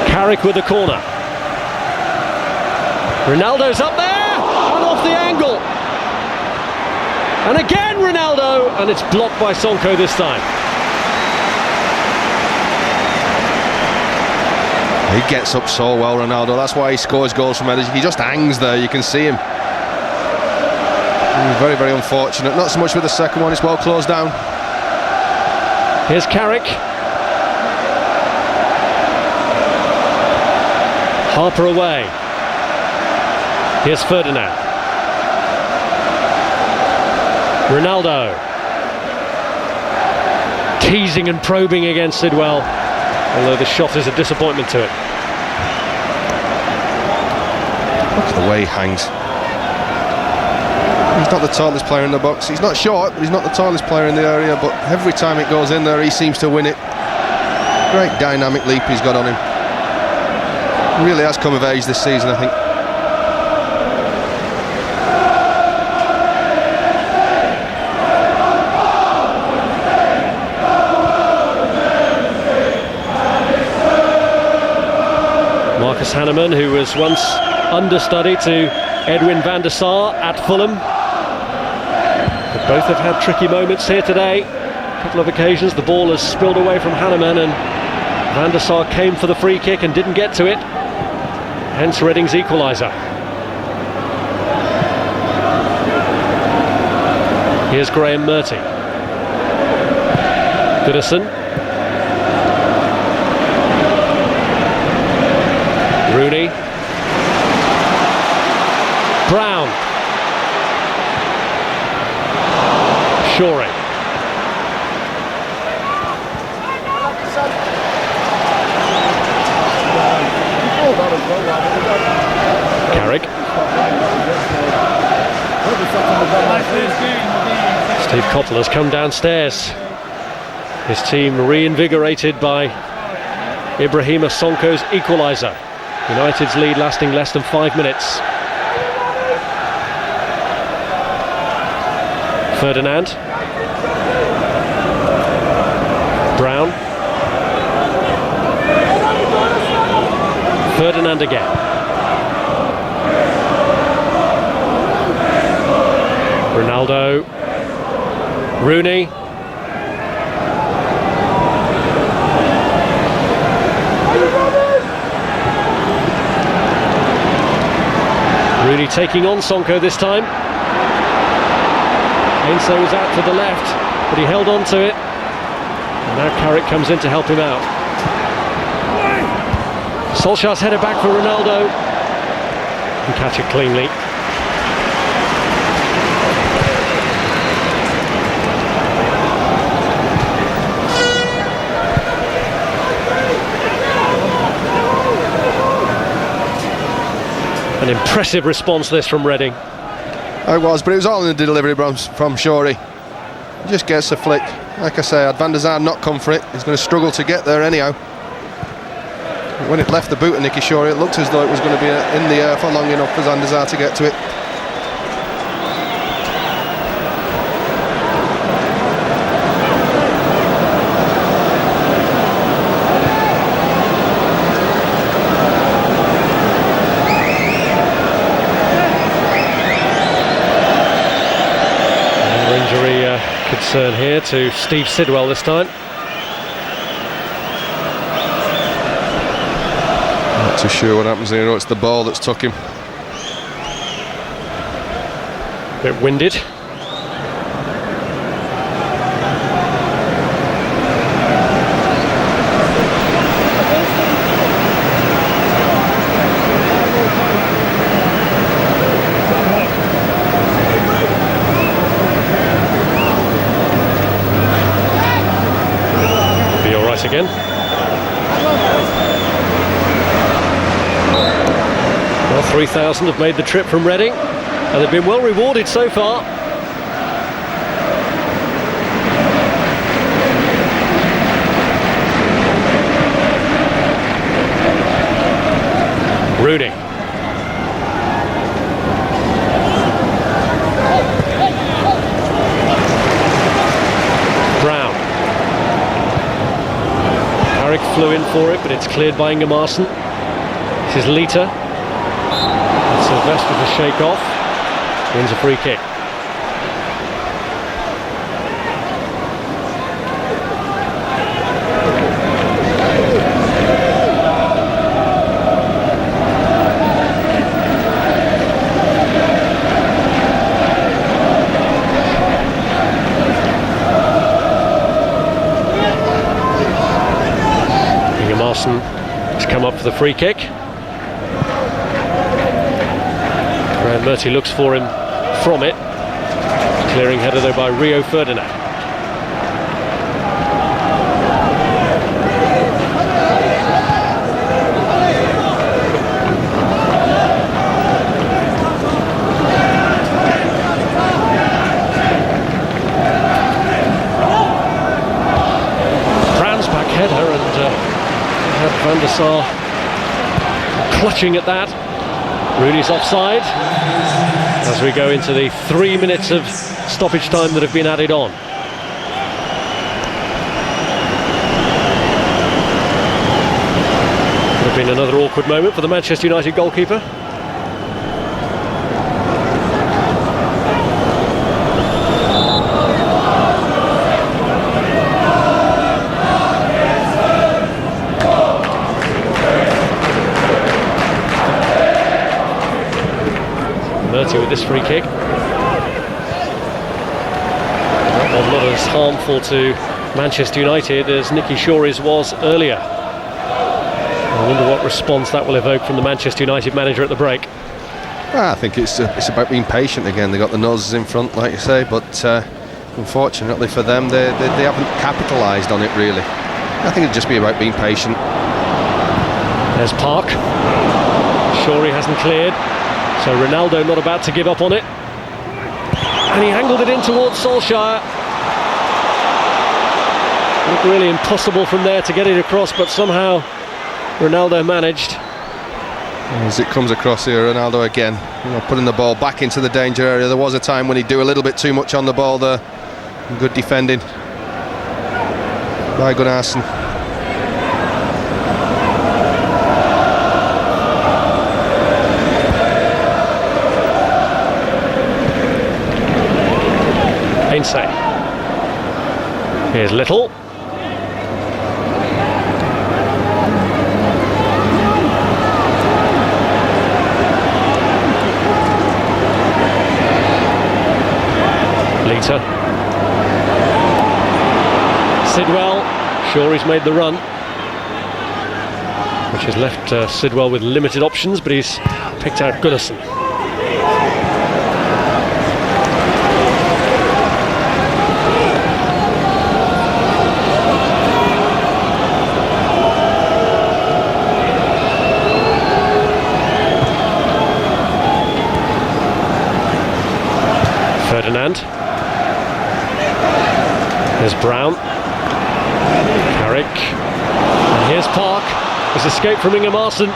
Carrick with the corner. Ronaldo's up there and off the angle. And again Ronaldo, and it's blocked by Sonko this time. He gets up so well, Ronaldo. That's why he scores goals from headers. He just hangs there, you can see him. Very, very unfortunate. Not so much with the second one, it's well closed down. Here's Carrick. Harper away. Here's Ferdinand. Ronaldo. Teasing and probing against Sidwell, although the shot is a disappointment to it. Look at the way he hangs. He's not the tallest player in the box. He's not short, but he's not the tallest player in the area. But every time it goes in there, he seems to win it. Great dynamic leap he's got on him. Really has come of age this season, I think. Marcus Hanneman, who was once understudy to Edwin van der Sar at Fulham. But both have had tricky moments here today. A couple of occasions the ball has spilled away from Hanneman and van der Sar came for the free kick and didn't get to it. Hence Reading's equaliser. Here's Graham Murty. Goodison. Rooney. Brown. Shorey. Carrick. Steve Coppell has come downstairs. His team reinvigorated by Ibrahima Sonko's equaliser. United's lead lasting less than 5 minutes. Ferdinand. Brown. Ferdinand again. Ronaldo. Rooney. Rooney taking on Sonko this time. Ainso was out to the left, but he held on to it. And now Carrick comes in to help him out. Solskjaer's headed back for Ronaldo. And catch it cleanly. An impressive response this from Reading. It was, but it was all in the delivery from Shorey. He just gets a flick. Like I say, had Van der Sar not come for it, he's going to struggle to get there anyhow. When it left the boot of Nicky Shorey, it looked as though it was going to be in the air for long enough for Van der Sar to get to it. Concern here to Steve Sidwell this time. Not too sure what happens here. It's the ball that's took him. Bit winded. Again. Well, 3,000 have made the trip from Reading, and they've been well rewarded so far. Rooney. Brown. Carrick flew in for it, but it's cleared by Ingemarson. This is Lita. And Sylvester to shake off. Wins a free kick. He's come up for the free kick. Graham Murty looks for him from it. Clearing header though by Rio Ferdinand. Header and had Van der Sar clutching at that. Rooney's offside as we go into the 3 minutes of stoppage time that have been added on. Could have been another awkward moment for the Manchester United goalkeeper. With this free kick, not as harmful to Manchester United as Nicky Shorey's was earlier. I wonder what response that will evoke from the Manchester United manager at the break. I think it's about being patient again. They got the noses in front, like you say, but unfortunately for them, they haven't capitalised on it really. I think it'd just be about being patient. There's Park. Shorey hasn't cleared. So Ronaldo not about to give up on it. And he angled it in towards Solskjaer. Looked really impossible from there to get it across, but somehow Ronaldo managed. As it comes across here, Ronaldo again, putting the ball back into the danger area. There was a time when he'd do a little bit too much on the ball there. Good defending by Gunnarsson. Here's Little. Lita. Sidwell. Shorey's made the run, which has left Sidwell with limited options, but he's picked out Gunnarsson. Ferdinand. There's Brown. Carrick. And here's Park. His escape from Ingham Arsene.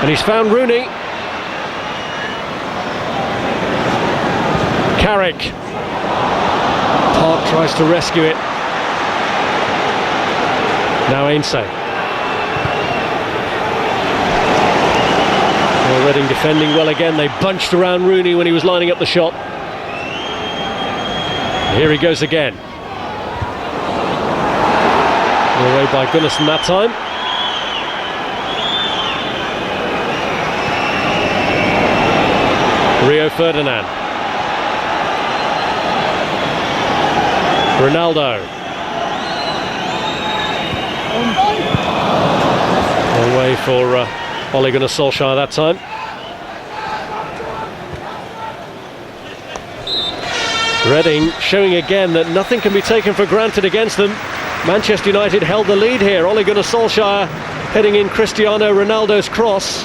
And he's found Rooney. Carrick. Park tries to rescue it. Now Ainsay. Reading defending well again. They bunched around Rooney when he was lining up the shot. Here he goes again. Away by Gunnarsson that time. Rio Ferdinand. Ronaldo. Away for Ole Gunnar Solskjaer that time. Reading showing again that nothing can be taken for granted against them. Manchester United held the lead here. Ole Gunnar Solskjaer heading in Cristiano Ronaldo's cross.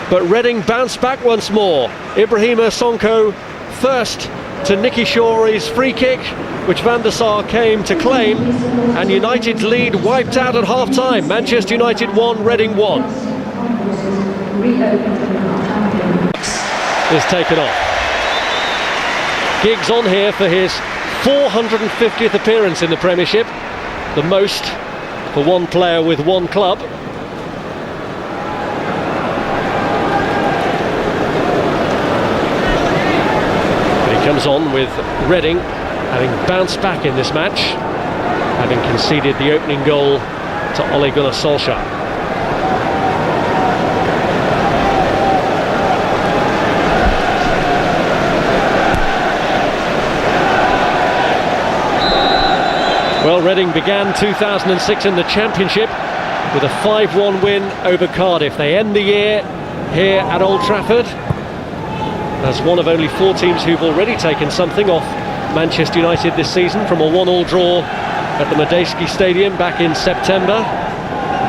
But Reading bounced back once more. Ibrahima Sonko first to Nicky Shorey's free kick, which Van der Sar came to claim. And United's lead wiped out at half-time. Manchester United 1, Reading 1. Is taken off. Giggs on here for his 450th appearance in the Premiership, the most for one player with one club. But he comes on with Reading having bounced back in this match, having conceded the opening goal to Ole Gunnar Solskjaer. Well, Reading began 2006 in the Championship with a 5-1 win over Cardiff. They end the year here at Old Trafford as one of only 4 teams who've already taken something off Manchester United this season from a 1-1 draw at the Madejski Stadium back in September.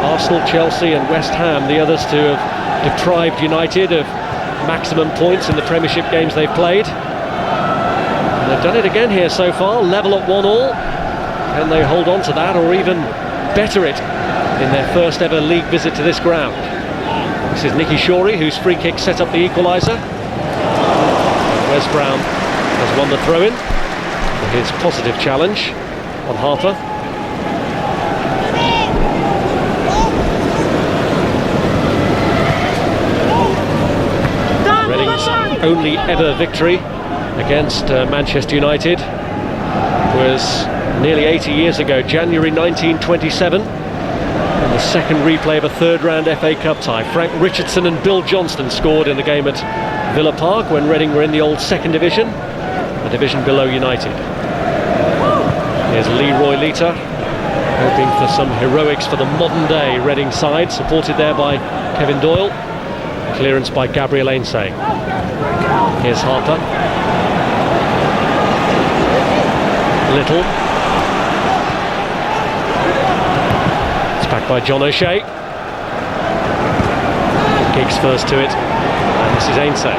Arsenal, Chelsea and West Ham, the others to have deprived United of maximum points in the Premiership games they've played. And they've done it again here so far, level at 1-1. Can they hold on to that or even better it in their first ever league visit to this ground? This is Nicky Shorey, whose free kick set up the equaliser. Wes Brown has won the throw-in for his positive challenge on Harper. Reading's only ever victory against Manchester United was nearly 80 years ago, January 1927, and the second replay of a third-round FA Cup tie. Frank Richardson and Bill Johnston scored in the game at Villa Park when Reading were in the old second division, a division below United. Here's Leroy Lita, hoping for some heroics for the modern-day Reading side, supported there by Kevin Doyle. Clearance by Gabriel Ainsay. Here's Harper. Little. It's back by John O'Shea. Giggs first to it, and this is Ainsay.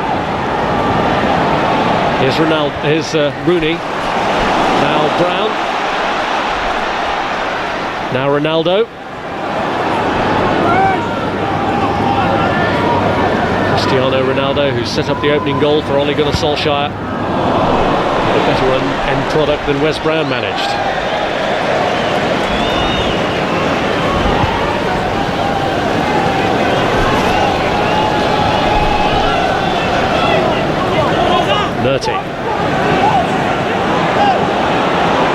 Here's Ronaldo. Here's Rooney. Now Brown. Now Ronaldo. Cristiano Ronaldo, who set up the opening goal for Ole Gunnar Solskjaer. A better end product than Wes Brown managed. Nerty.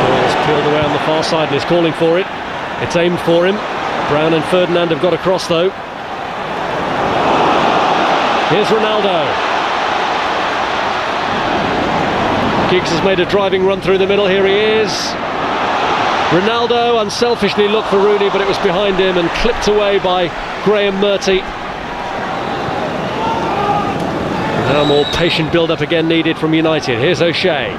Ball's peeled away on the far side and is calling for it. It's aimed for him. Brown and Ferdinand have got across though. Here's Ronaldo. Giggs has made a driving run through the middle. Here he is. Ronaldo unselfishly looked for Rooney, but it was behind him and clipped away by Graham Murty. Now more patient build-up again needed from United. Here's O'Shea.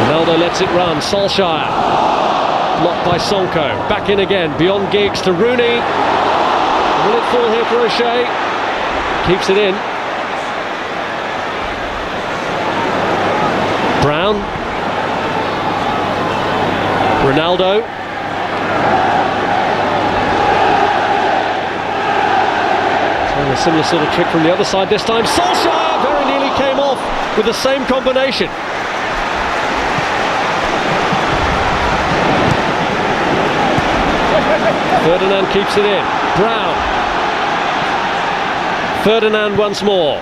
Ronaldo lets it run. Solskjaer. Blocked by Sonko. Back in again. Beyond Giggs to Rooney. Will it fall here for O'Shea? Keeps it in. Brown. Ronaldo. Trying a similar sort of trick from the other side this time. Solskjaer very nearly came off with the same combination. Ferdinand keeps it in. Brown. Ferdinand once more.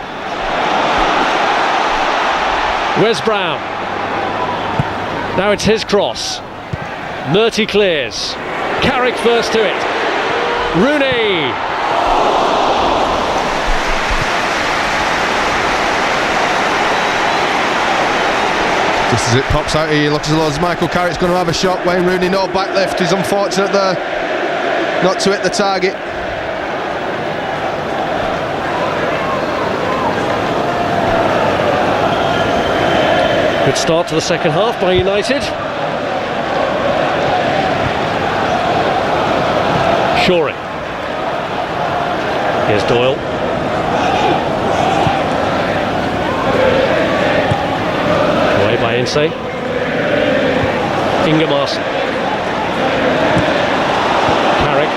Wes Brown. Now it's his cross. Murty clears. Carrick first to it. Rooney. Just as it pops out, he looks as though Michael Carrick's going to have a shot. Wayne Rooney, no back lift. He's unfortunate there not to hit the target. Good start to the second half by United. Shorey. Here's Doyle. Away by Ainsay. Ingemarson. Carrick.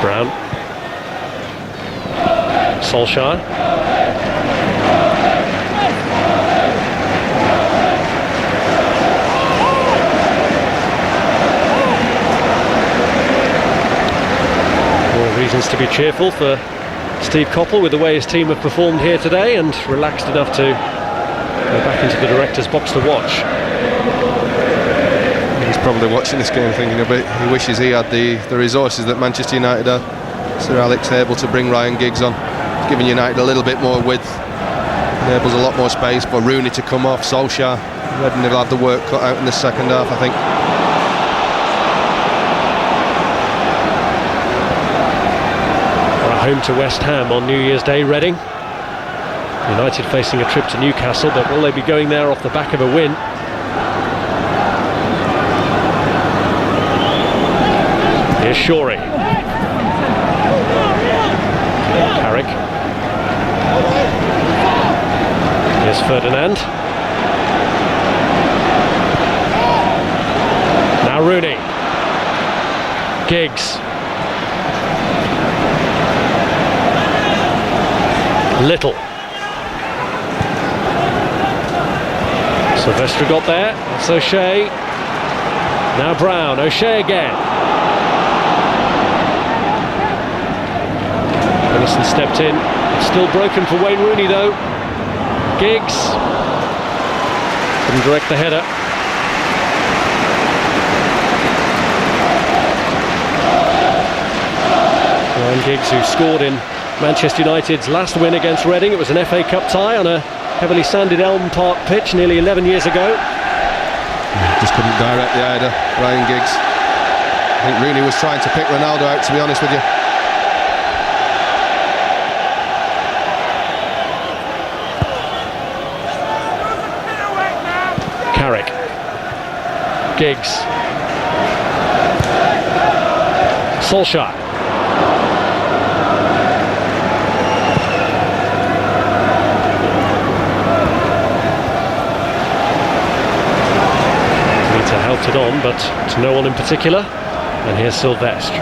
Brown. Solskjaer. More reasons to be cheerful for Steve Coppell with the way his team have performed here today, and relaxed enough to go back into the director's box to watch. He's probably watching this game thinking a bit, he wishes he had the resources that Manchester United are. Sir Alex able to bring Ryan Giggs on, giving United a little bit more width enables a lot more space for Rooney to come off. Solskjaer, Reading will have the work cut out in the second half, I think. Home to West Ham on New Year's Day, Reading. United facing a trip to Newcastle, but will they be going there off the back of a win? Here's Shorey. Carrick. Here's Ferdinand. Now Rooney. Giggs. Little. Sylvester got there. That's O'Shea. Now Brown. O'Shea again. Ellison stepped in. It's still broken for Wayne Rooney though. Giggs. Couldn't direct the header. Ryan Giggs, who scored in Manchester United's last win against Reading. It was an FA Cup tie on a heavily sanded Elm Park pitch nearly 11 years ago. Just couldn't direct the header, Ryan Giggs. I think Rooney was trying to pick Ronaldo out, to be honest with you. Carrick. Giggs. Solskjaer. Helped it on, but to no one in particular. And here's Sylvestre.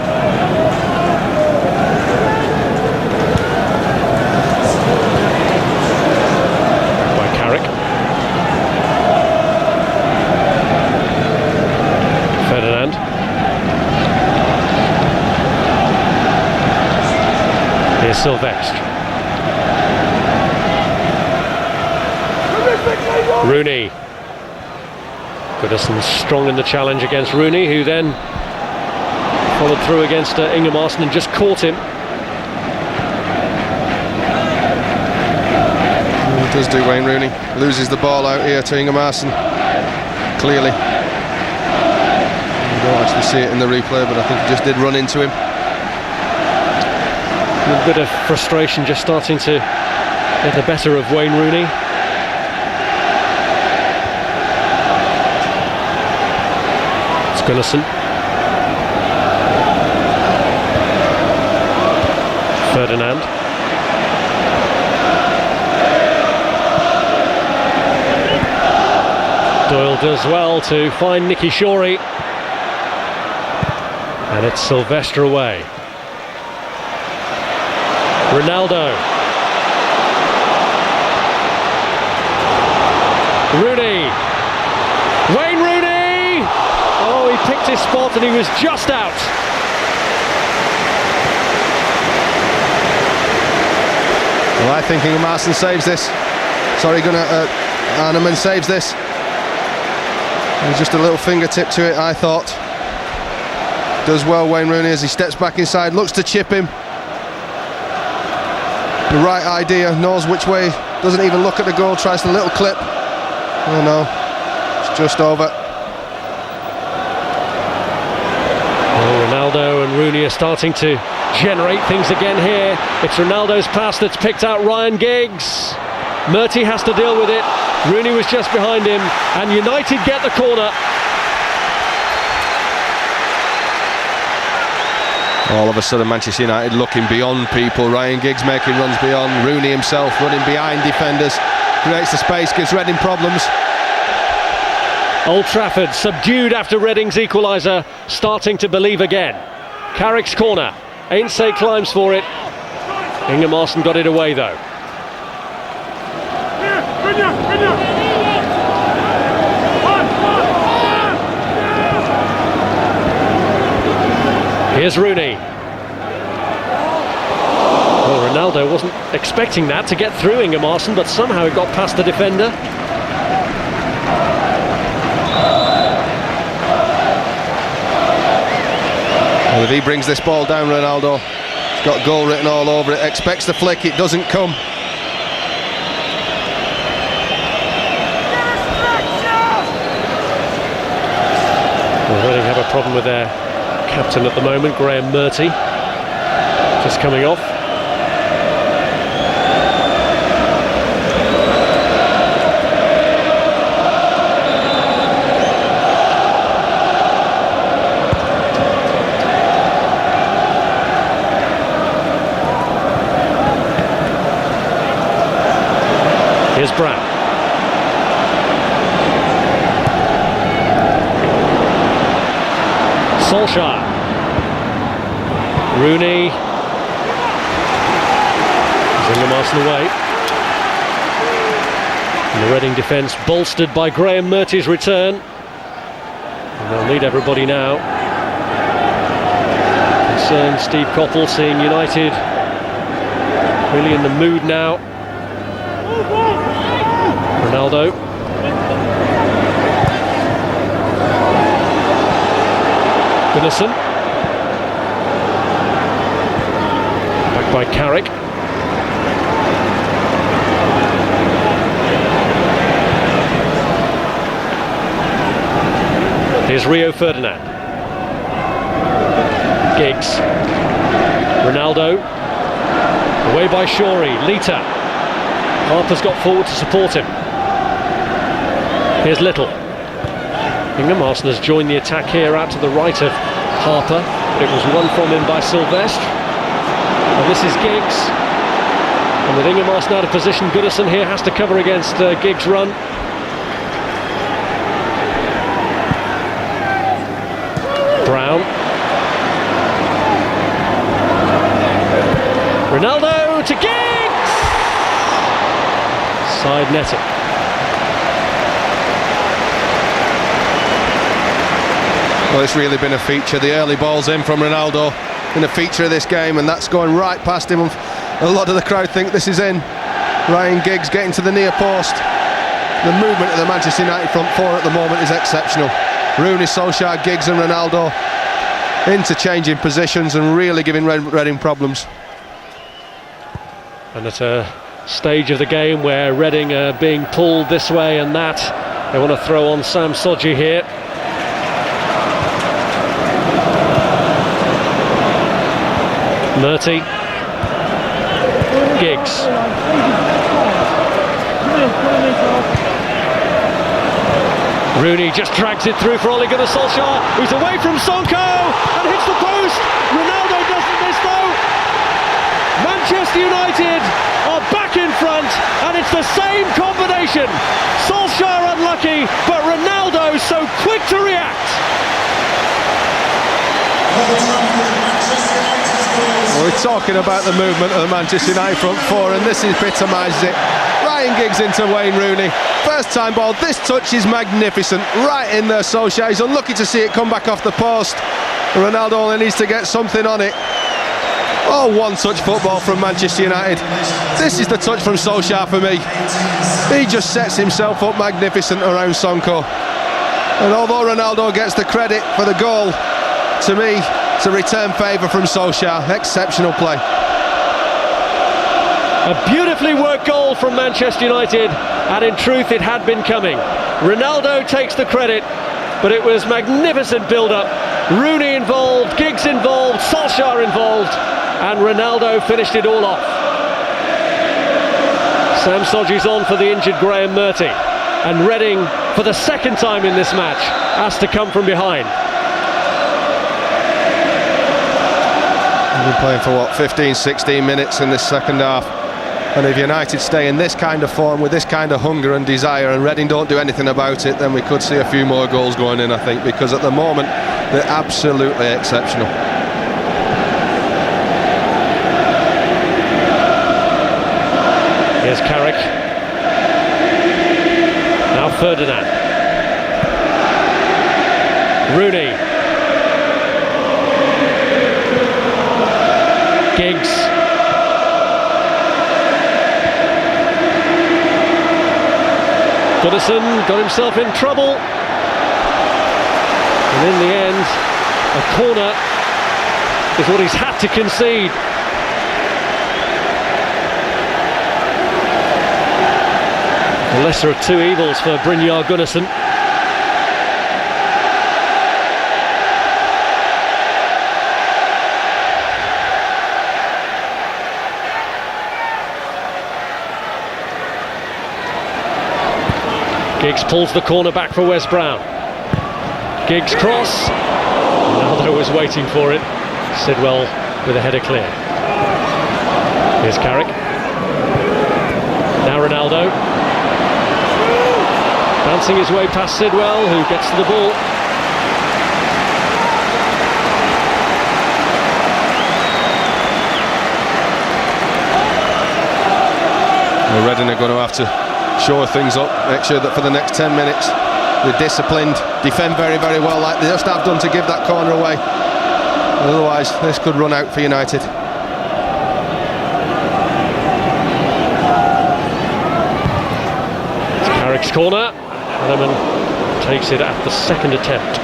By Carrick. Ferdinand. Here's Sylvestre. Rooney. Goodison strong in the challenge against Rooney, who then followed through against Ingemarson and just caught him. He does do, Wayne Rooney. Loses the ball out here to Ingemarson. Clearly. You don't actually see it in the replay, but I think he just did run into him. A bit of frustration just starting to get the better of Wayne Rooney. Goodison. Ferdinand. Doyle does well to find Nicky Shorey. And it's Sylvestre away. Ronaldo. Rooney. Wayne Rooney! Oh, he picked his spot and he was just out. Well, I think Ingemarson saves this. Sorry, Arneman saves this. There's just a little fingertip to it, I thought. Does well, Wayne Rooney, as he steps back inside, looks to chip him. The right idea, knows which way, doesn't even look at the goal, tries a little clip. Oh no, it's just over. Ronaldo and Rooney are starting to generate things again here. It's Ronaldo's pass that's picked out Ryan Giggs. Murty has to deal with it. Rooney was just behind him, and United get the corner. All of a sudden Manchester United looking beyond people. Ryan Giggs making runs beyond. Rooney himself running behind defenders. Creates the space, gives Reading problems. Old Trafford subdued after Reading's equaliser, starting to believe again. Carrick's corner. Ainsay climbs for it. Ingemarson got it away though. Here's Rooney. Well, Ronaldo wasn't expecting that to get through Ingemarson, but somehow it got past the defender. Well, if he brings this ball down, Ronaldo, he's got goal written all over it, expects the flick, it doesn't come. problem with their captain at the moment, Graham Murty, just coming off. Here's Brown. Solskjaer. Rooney. Zingermassen away. And the Reading defence bolstered by Graham Murty's return. And they'll need everybody now. Concerned Steve Coppell, seeing United really in the mood now. Ronaldo. Gunnarsson. Back by Carrick. Here's Rio Ferdinand. Giggs. Ronaldo. Away by Shorey. Lita. Harper's got forward to support him. Here's Little. Zingermassen has joined the attack here out to the right of Harper, but it was won from him by Sylvestre. And this is Giggs. And with Zingermassen out of position, Gunnarsson here has to cover against Giggs' run. Brown. Ronaldo to Giggs! Side netting. Well, it's really been a feature. The early ball's in from Ronaldo, been a feature of this game, and that's going right past him. A lot of the crowd think this is in. Ryan Giggs getting to the near post. The movement of the Manchester United front four at the moment is exceptional. Rooney, Solskjaer, Giggs and Ronaldo interchanging positions and really giving Reading problems. And at a stage of the game where Reading are being pulled this way and that, they want to throw on Sam Sodji here. Murty. Giggs. Rooney just drags it through for Ole Gunnar Solskjaer, who's away from Sonko and hits the post. Ronaldo doesn't miss though. Manchester United are back in front, and it's the same combination. Solskjaer unlucky, but Ronaldo so quick to react. Well, we're talking about the movement of the Manchester United front four, and this epitomises it. Ryan Giggs into Wayne Rooney. First time ball. This touch is magnificent. Right in there, Solskjaer. He's unlucky to see it come back off the post. Ronaldo only needs to get something on it. Oh, one-touch football from Manchester United. This is the touch from Solskjaer for me. He just sets himself up magnificent around Sonko. And although Ronaldo gets the credit for the goal, to me, it's a return favour from Solskjaer. Exceptional play. A beautifully worked goal from Manchester United, and in truth it had been coming. Ronaldo takes the credit, but it was magnificent build-up. Rooney involved, Giggs involved, Solskjaer involved, and Ronaldo finished it all off. Sam Sodji's on for the injured Graham Murty, and Reading, for the second time in this match, has to come from behind. We've been playing for what, 15-16 minutes in this second half, and if United stay in this kind of form with this kind of hunger and desire, and Reading don't do anything about it, then we could see a few more goals going in, I think, because at the moment they're absolutely exceptional. Here's Carrick. Now Ferdinand. Rooney. Giggs. Gunnarsson got himself in trouble. And in the end, a corner is what he's had to concede. The lesser of two evils for Brynjar Gunnarsson. Giggs pulls the corner back for Wes Brown. Giggs cross. Ronaldo was waiting for it. Sidwell with a header clear. Here's Carrick. Now Ronaldo. Bouncing his way past Sidwell, who gets to the ball. Well, Reading are going to have to shore things up, make sure that for the next 10 minutes they're disciplined, defend very, very well like they just have done to give that corner away. Otherwise, this could run out for United. It's Carrick's corner. Hanneman takes it at the second attempt.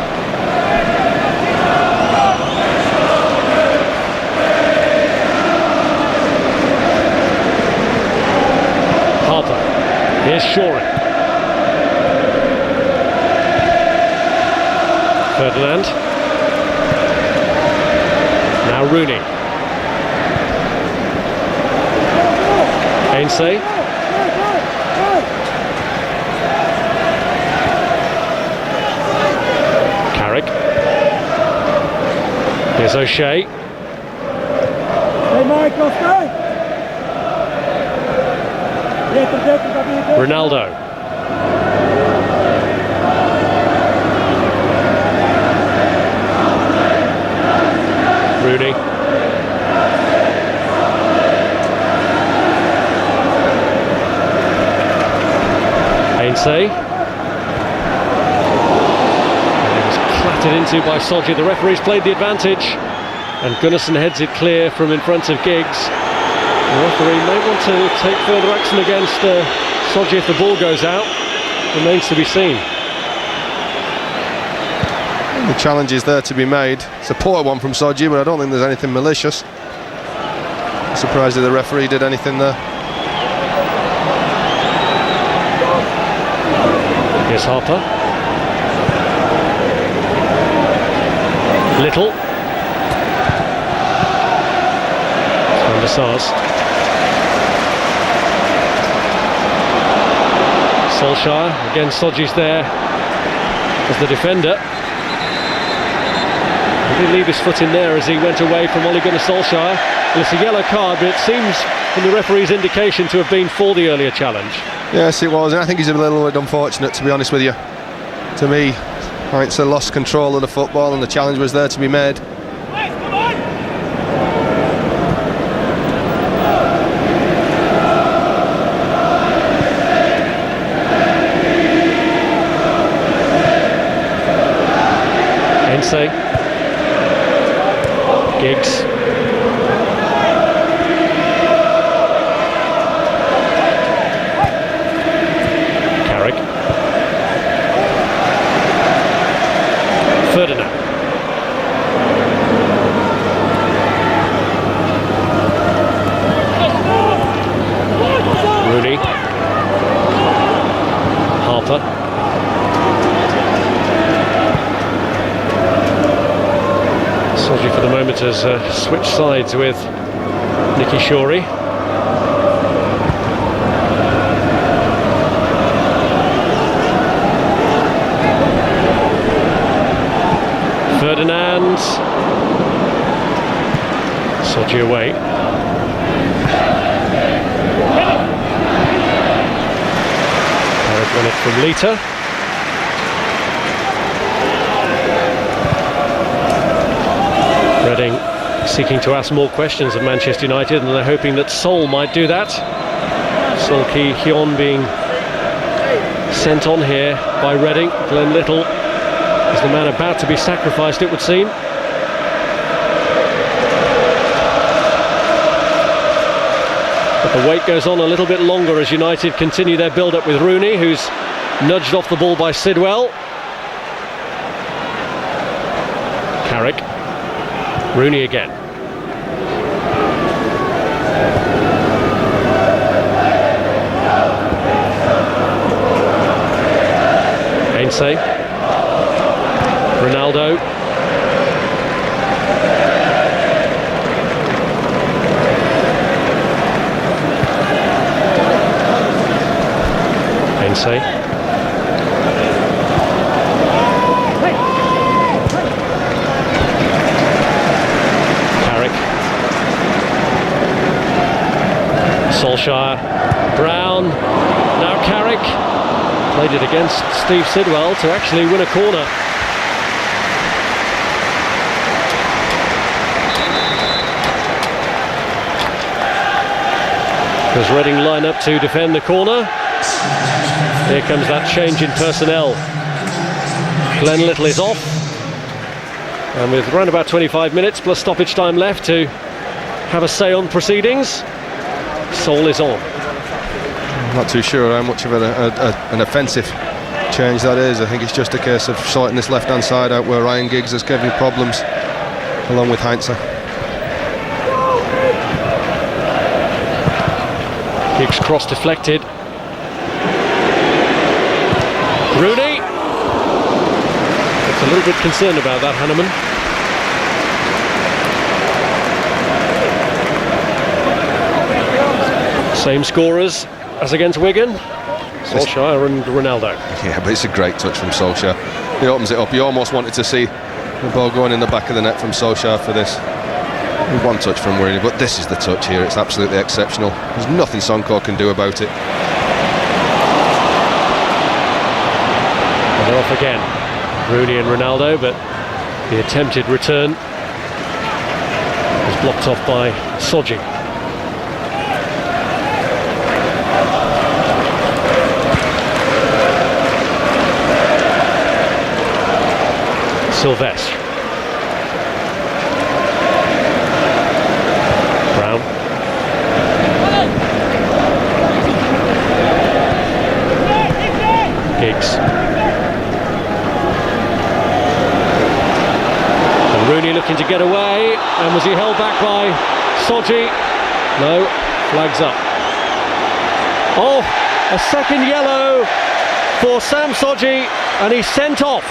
Harper. Here's Shoring. Ferdinand. Now Rooney. Ainsay. Carrick. Here's O'Shea. Ronaldo. Rooney. Ainsay. It was clattered into by Sodji. The referee's played the advantage, and Gunnarsson heads it clear from in front of Giggs. The referee may want to take further action against Sodji if the ball goes out. Remains to be seen. The challenge is there to be made. It's a poor one from Sodji, but I don't think there's anything malicious. I'm surprised that the referee did anything there. Here's Harper. Little. Van der Sars. Solskjaer, again Sodji's there as the defender. He did leave his foot in there as he went away from Ole Gunnar Solskjaer. Well, it's a yellow card, but it seems from the referee's indication to have been for the earlier challenge. Yes, it was, and I think he's a little bit unfortunate, to be honest with you. To me, Heinze lost control of the football and the challenge was there to be made. Ainsay. Giggs. Carrick. Ferdinand. Rooney. Harper. Sodji for the moment has switched sides with Nicky Shorey. Ferdinand. Sodji away. Carrick won it from Lita. Reading seeking to ask more questions of Manchester United, and they're hoping that Sol might do that. Sol Ki-hyun being sent on here by Reading. Glenn Little is the man about to be sacrificed, it would seem. But the wait goes on a little bit longer as United continue their build-up with Rooney, who's nudged off the ball by Sidwell. Carrick. Rooney again. Ainsay. Ronaldo. Ainsay. Solskjaer, Brown, now Carrick, played it against Steve Sidwell to actually win a corner. Does Reading line up to defend the corner? Here comes that change in personnel. Glenn Little is off, and with around about 25 minutes plus stoppage time left to have a say on proceedings, Sol is on. I'm not too sure how much of an offensive change that is. I think it's just a case of sorting this left-hand side out where Ryan Giggs has given problems, along with Heinze. Giggs cross deflected. Rooney. It's a little bit concerned about that, Hanneman. Same scorers as against Wigan, Solskjaer and Ronaldo. Yeah, but it's a great touch from Solskjaer. He opens it up. You almost wanted to see the ball going in the back of the net from Solskjaer for this. One touch from Rooney, but this is the touch here. It's absolutely exceptional. There's nothing Sonko can do about it. And they're off again, Rooney and Ronaldo, but the attempted return was blocked off by Soji. Sylvestre. Brown. Giggs. And Rooney looking to get away, and was he held back by Soji? No, flags up. Oh, a second yellow for Sam Soji, and he's sent off.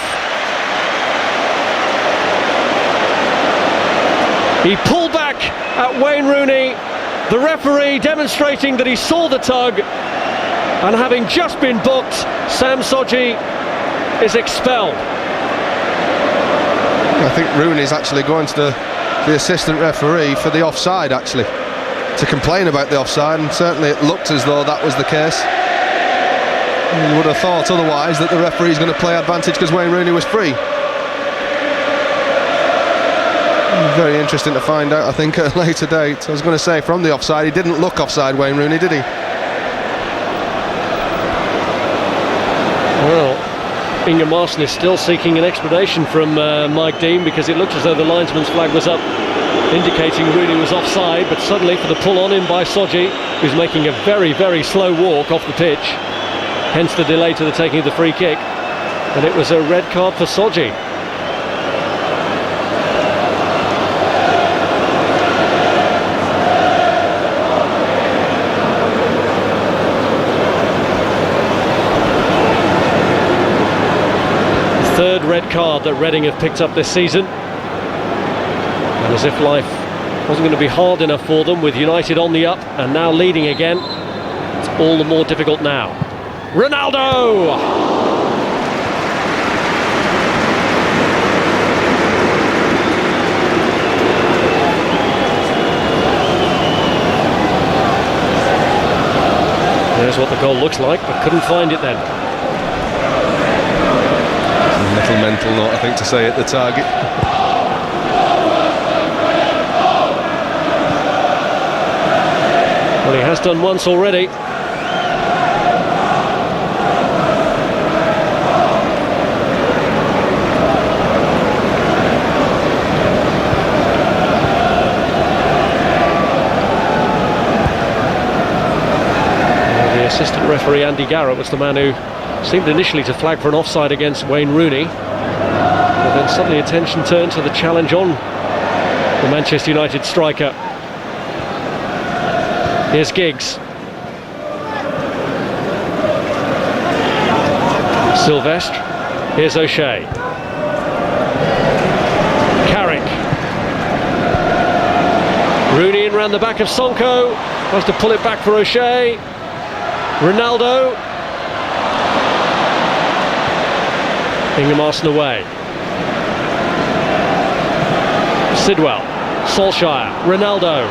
He pulled back at Wayne Rooney, the referee demonstrating that he saw the tug, and having just been booked, Sam Soji is expelled. I think Rooney's actually going to the assistant referee for the offside, actually, to complain about the offside, and certainly it looked as though that was the case. You would have thought otherwise, that the referee's going to play advantage because Wayne Rooney was free. Very interesting to find out, I think, at a later date. I was going to say, from the offside, he didn't look offside, Wayne Rooney, did he? Well, Inge Marson is still seeking an explanation from Mike Dean, because it looked as though the linesman's flag was up, indicating Rooney was offside, but suddenly for the pull on in by Soji, who's making a very, very slow walk off the pitch, hence the delay to the taking of the free kick, and it was a red card for Soji. Third red card that Reading have picked up this season, and as if life wasn't going to be hard enough for them with United on the up and now leading again, it's all the more difficult now. Ronaldo! There's what the goal looks like, but couldn't find it then. A little mental note, I think, to say at the target. Well, he has done once already. The assistant referee Andy Garrett was the man who seemed initially to flag for an offside against Wayne Rooney, but then suddenly attention turned to the challenge on the Manchester United striker. Here's Giggs. Sylvestre. Here's O'Shea. Carrick. Rooney in round the back of Sonko. Has to pull it back for O'Shea. Ronaldo. Inge Marson away. Sidwell. Solskjaer. Ronaldo.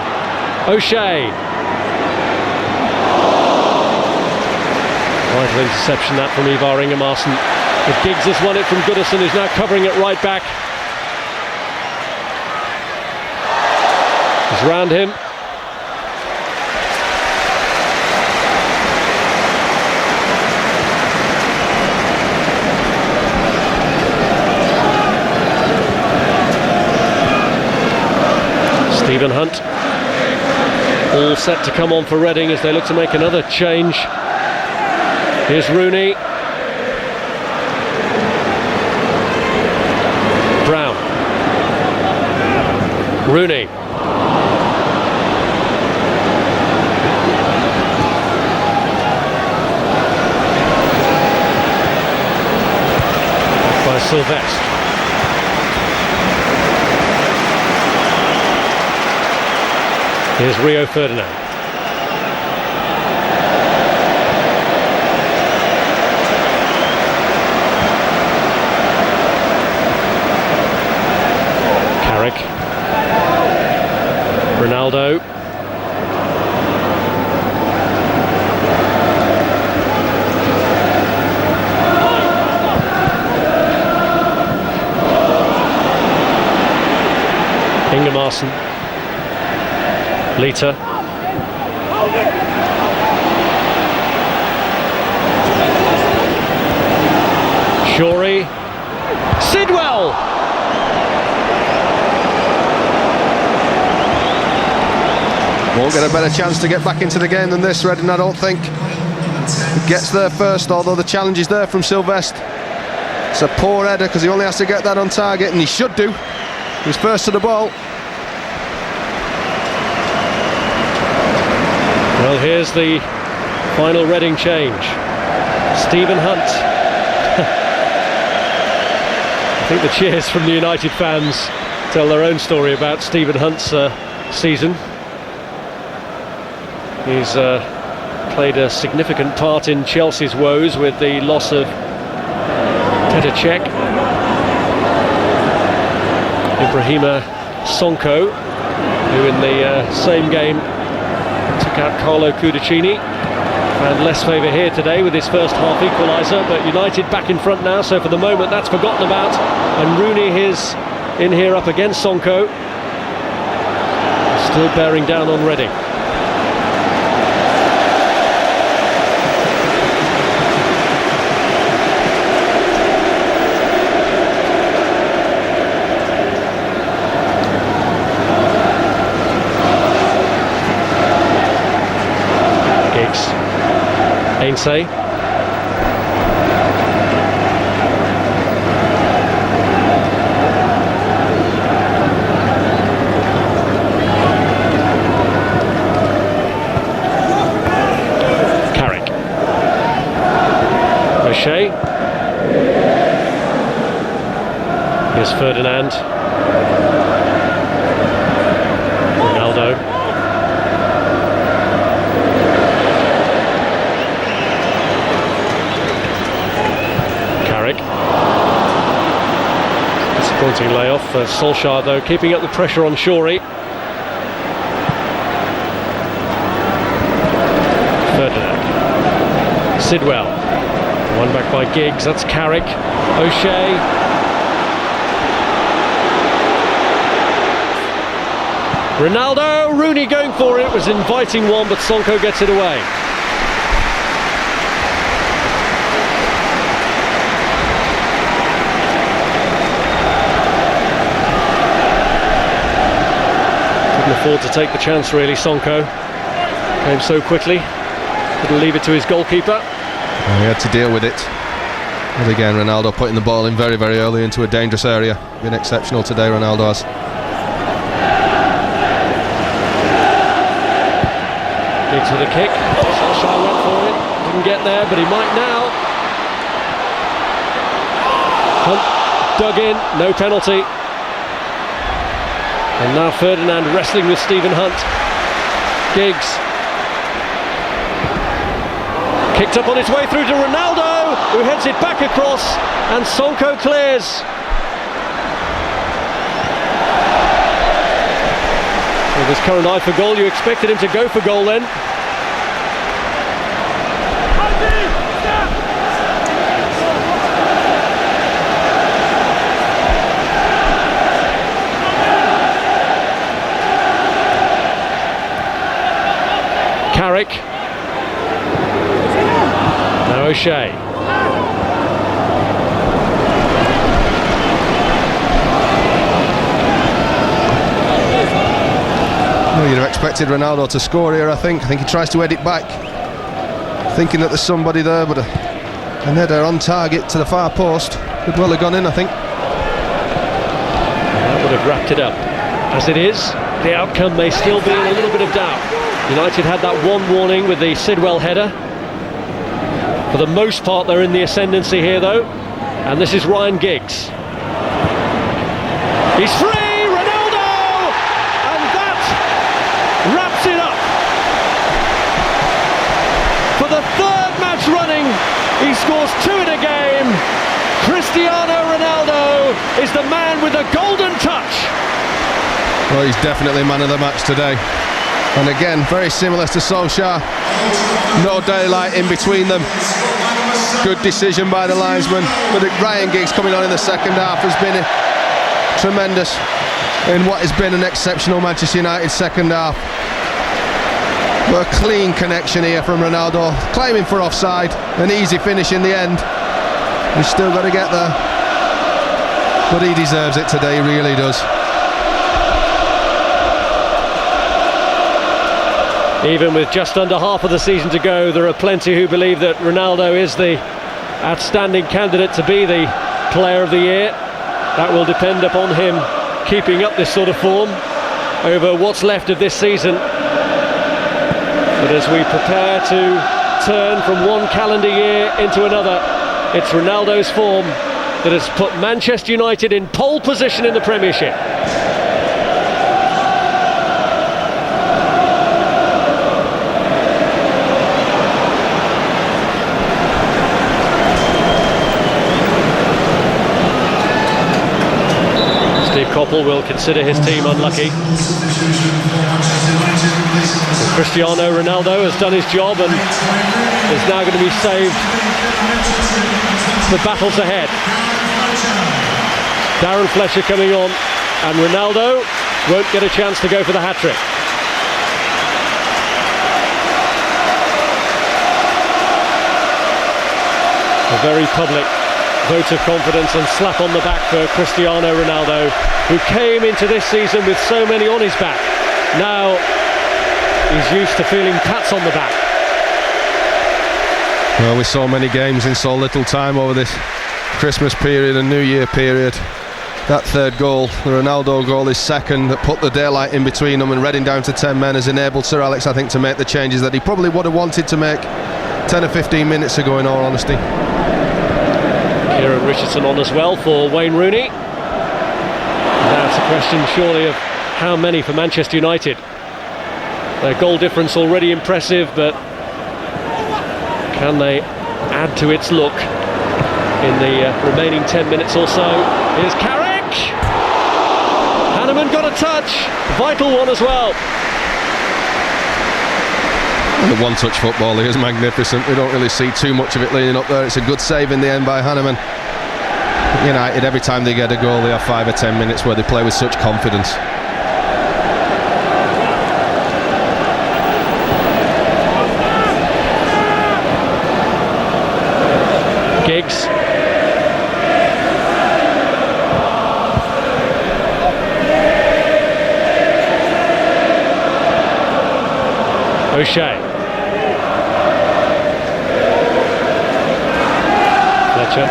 O'Shea. Vital interception that from Ivar Ingemarsen. But Giggs has won it from Goodison, who's now covering it right back. He's round him. Stephen Hunt, all set to come on for Reading as they look to make another change. Here's Rooney. Brown. Rooney. By Sylvestre. Here's Rio Ferdinand. Carrick. Ronaldo. Ingemarsen. Lita. Shorey. Sidwell. Won't get a better chance to get back into the game than this, Reading, I don't think. Gets there first, although the challenge is there from Sylvestre. It's a poor header because he only has to get that on target, and he should do. He's first to the ball. Well, here's the final Reading change. Stephen Hunt. I think the cheers from the United fans tell their own story about Stephen Hunt's season. He's played a significant part in Chelsea's woes with the loss of Petr Cech. Ibrahima Sonko, who in the same game took out Carlo Cudicini, and less favour here today with his first half equaliser, but United back in front now, so for the moment that's forgotten about, and Rooney is in here up against Sonko, still bearing down on Reading. Ainsay. Carrick. O'Shea. Here's Ferdinand. Ronaldo. Disappointing layoff for Solskjaer, though, keeping up the pressure on Shorey. Ferdinand. Sidwell. One back by Giggs, that's Carrick. O'Shea. Ronaldo. Rooney going for it, was inviting one, but Sonko gets it away. Afford to take the chance, really. Sonko came so quickly, couldn't leave it to his goalkeeper. He had to deal with it. And again, Ronaldo putting the ball in very, very early into a dangerous area. Been exceptional today, Ronaldo has. Giggs with a kick. Solskjaer went for it, didn't get there, but he might now. Hunt dug in, no penalty. And now Ferdinand wrestling with Stephen Hunt. Giggs. Kicked up on its way through to Ronaldo, who heads it back across, and Sonko clears. With his current eye for goal, you expected him to go for goal then. O'Shea. Well, you'd have expected Ronaldo to score here, I think. I think he tries to head it back, thinking that there's somebody there, but an header on target to the far post could well have gone in, I think. That would have wrapped it up. As it is, the outcome may still be in a little bit of doubt. United had that one warning with the Sidwell header. For the most part, they're in the ascendancy here, though. And this is Ryan Giggs. He's free, Ronaldo! And that wraps it up. For the third match running, he scores 2 in a game. Cristiano Ronaldo is the man with the golden touch. Well, he's definitely man of the match today. And again, very similar to Solskjaer. No daylight in between them. Good decision by the linesman. But Ryan Giggs coming on in the second half has been tremendous in what has been an exceptional Manchester United second half. But a clean connection here from Ronaldo, claiming for offside, an easy finish in the end. He's still got to get there, but he deserves it today, he really does. Even with just under half of the season to go, there are plenty who believe that Ronaldo is the outstanding candidate to be the player of the year. That will depend upon him keeping up this sort of form over what's left of this season. But as we prepare to turn from one calendar year into another, it's Ronaldo's form that has put Manchester United in pole position in the Premiership. Koppel will consider his team unlucky. Cristiano Ronaldo has done his job and is now going to be saved for battles ahead. Darren Fletcher coming on, and Ronaldo won't get a chance to go for the hat-trick. A very public vote of confidence and slap on the back for Cristiano Ronaldo, who came into this season with so many on his back. Now he's used to feeling pats on the back. Well, we saw many games in so little time over this Christmas period and New Year period. That third goal, the Ronaldo goal, is second, that put the daylight in between them, and Reading down to 10 men has enabled Sir Alex, I think, to make the changes that he probably would have wanted to make 10 or 15 minutes ago, in all honesty. Kieran Richardson on as well for Wayne Rooney. That's a question surely of how many for Manchester United. Their goal difference already impressive, but can they add to its look in the remaining 10 minutes or so? Here's Carrick! Hanneman got a touch, vital one as well. The one-touch football is magnificent. We don't really see too much of it leaning up there. It's a good save in the end by Hanneman. United, every time they get a goal, they have 5 or 10 minutes where they play with such confidence. Giggs. O'Shea. Fletcher.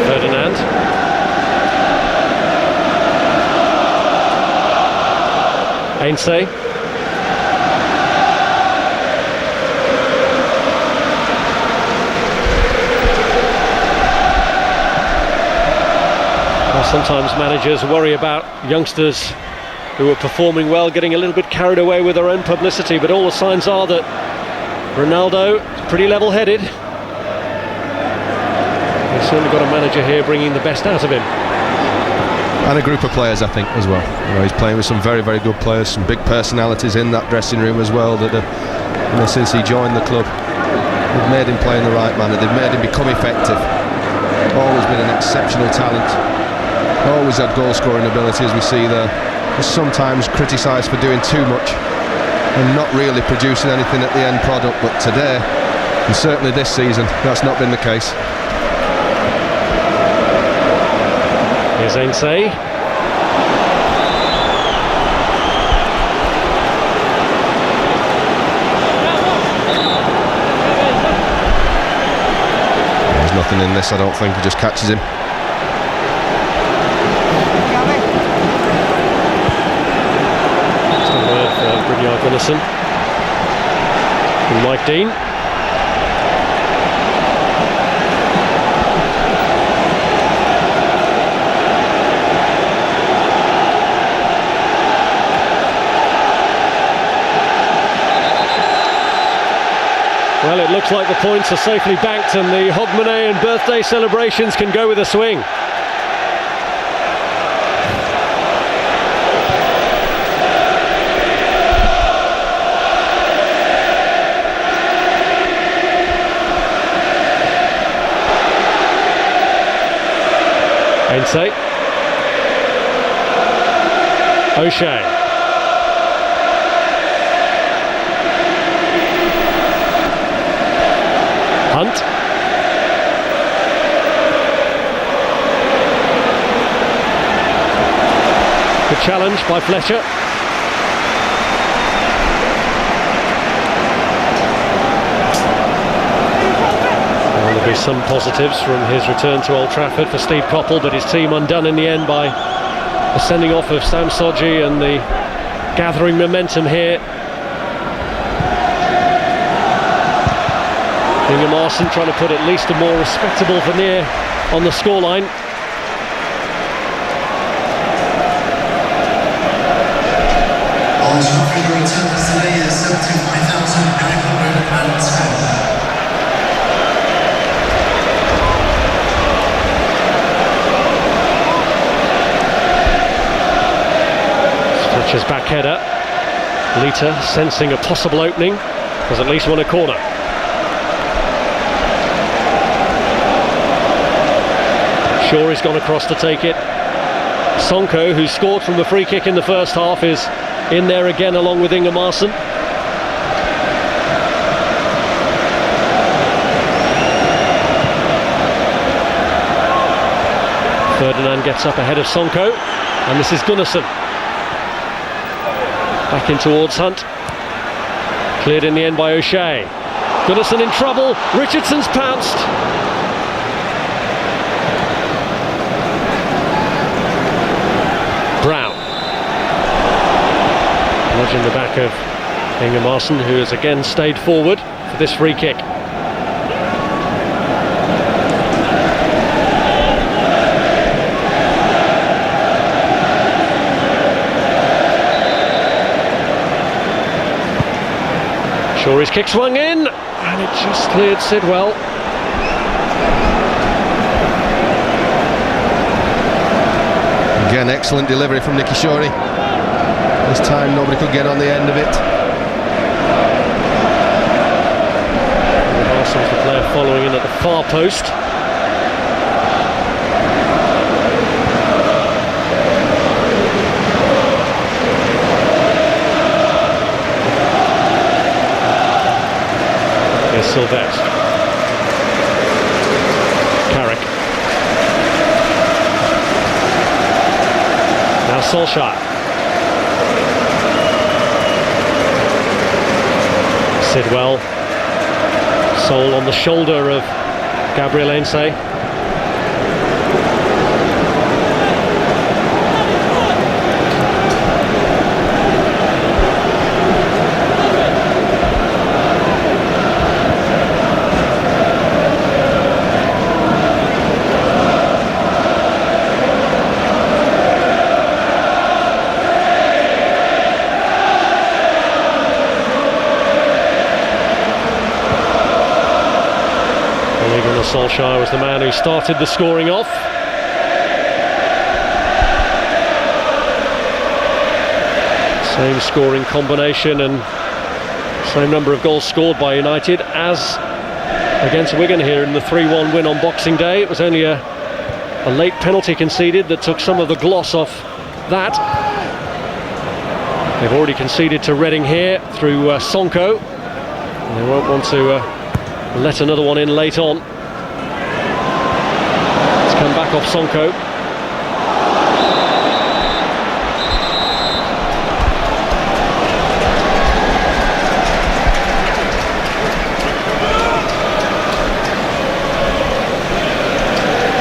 Ferdinand. Ainsay. Well, sometimes managers worry about youngsters who are performing well, getting a little bit carried away with their own publicity, but all the signs are that Ronaldo is pretty level-headed. They've certainly got a manager here bringing the best out of him. And a group of players, I think, as well. He's playing with some very, very good players, some big personalities in that dressing room as well, that since he joined the club, they've made him play in the right manner, they've made him become effective. Always been an exceptional talent, always had goal-scoring ability, as we see there. Is sometimes criticised for doing too much, and not really producing anything at the end product. But today, and certainly this season, that's not been the case. Here's Ainsay. There's nothing in this, I don't think. He just catches him. Still a word for Brynjar Gunnarsson and Mike Dean. Well, it looks like the points are safely banked and the Hogmanay and birthday celebrations can go with a swing. Ainsay. O'Shea. Hunt. Good challenge by Fletcher. Well, there'll be some positives from his return to Old Trafford for Steve Coppell, but his team undone in the end by the sending off of Sam Sodji and the gathering momentum here. Ingemarson trying to put at least a more respectable veneer on the scoreline. Old Trafford returns today is 75,910. Fletcher's back header. Lita sensing a possible opening, has at least won a corner. Shawry's gone across to take it. Sonko, who scored from the free kick in the first half, is in there again along with Ingemarson. Ferdinand gets up ahead of Sonko, and this is Gunnarsson. Back in towards Hunt. Cleared in the end by O'Shea. Gunnarsson in trouble. Richardson's pounced. Brown. Nudging the back of Ingemarson, who has again stayed forward for this free kick. Shawry's kick swung in, and it just cleared Sidwell. Again, excellent delivery from Nicky Shawry. This time nobody could get on the end of it. Arsenal's the player following in at the far post. Here's Sylvette. Carrick. Now Solskjaer. Sidwell. Soul on the shoulder of Gabriel Ainsay. Solskjaer was the man who started the scoring off. Same scoring combination and same number of goals scored by United as against Wigan here in the 3-1 win on Boxing Day. It was only a late penalty conceded that took some of the gloss off that. They've already conceded to Reading here through Sonko. They won't want to let another one in late on. It's come back off Sonko.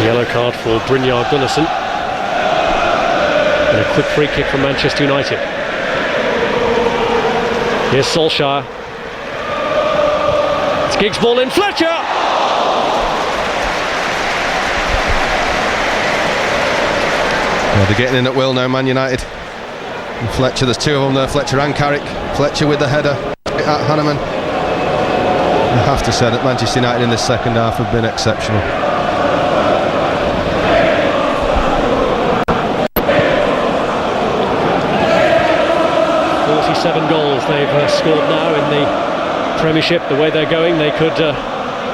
Yellow card for Brynjar Gunnarsson. And a quick free kick from Manchester United. Here's Solskjaer. It's Giggs' ball in, Fletcher! Well, they're getting in at will now, Man United. And Fletcher, there's two of them there, Fletcher and Carrick. Fletcher with the header at Hanneman. I have to say that Manchester United in the second half have been exceptional. 47 goals they've scored now in the Premiership. The way they're going, they could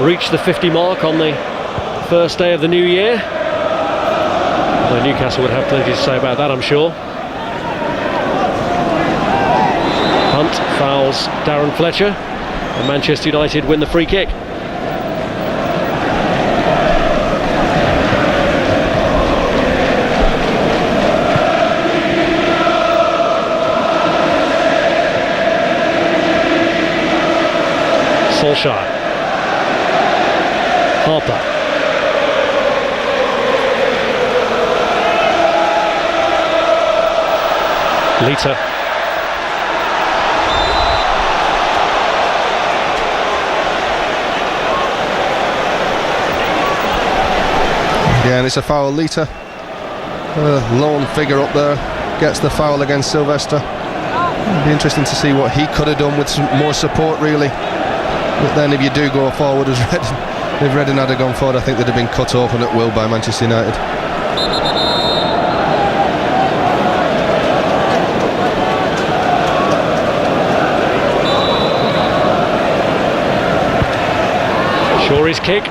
reach the 50 mark on the first day of the new year. Well, Newcastle would have plenty to say about that, I'm sure. Hunt fouls Darren Fletcher, and Manchester United win the free kick. Solskjaer. Harper. Lita. Yeah, and it's a foul. Lita, lone figure up there, gets the foul against Sylvester. It'd be interesting to see what he could have done with some more support, really. But then if you do go forward as Reading, if Reading had gone forward, I think they'd have been cut open at will by Manchester United. Shorey's kick.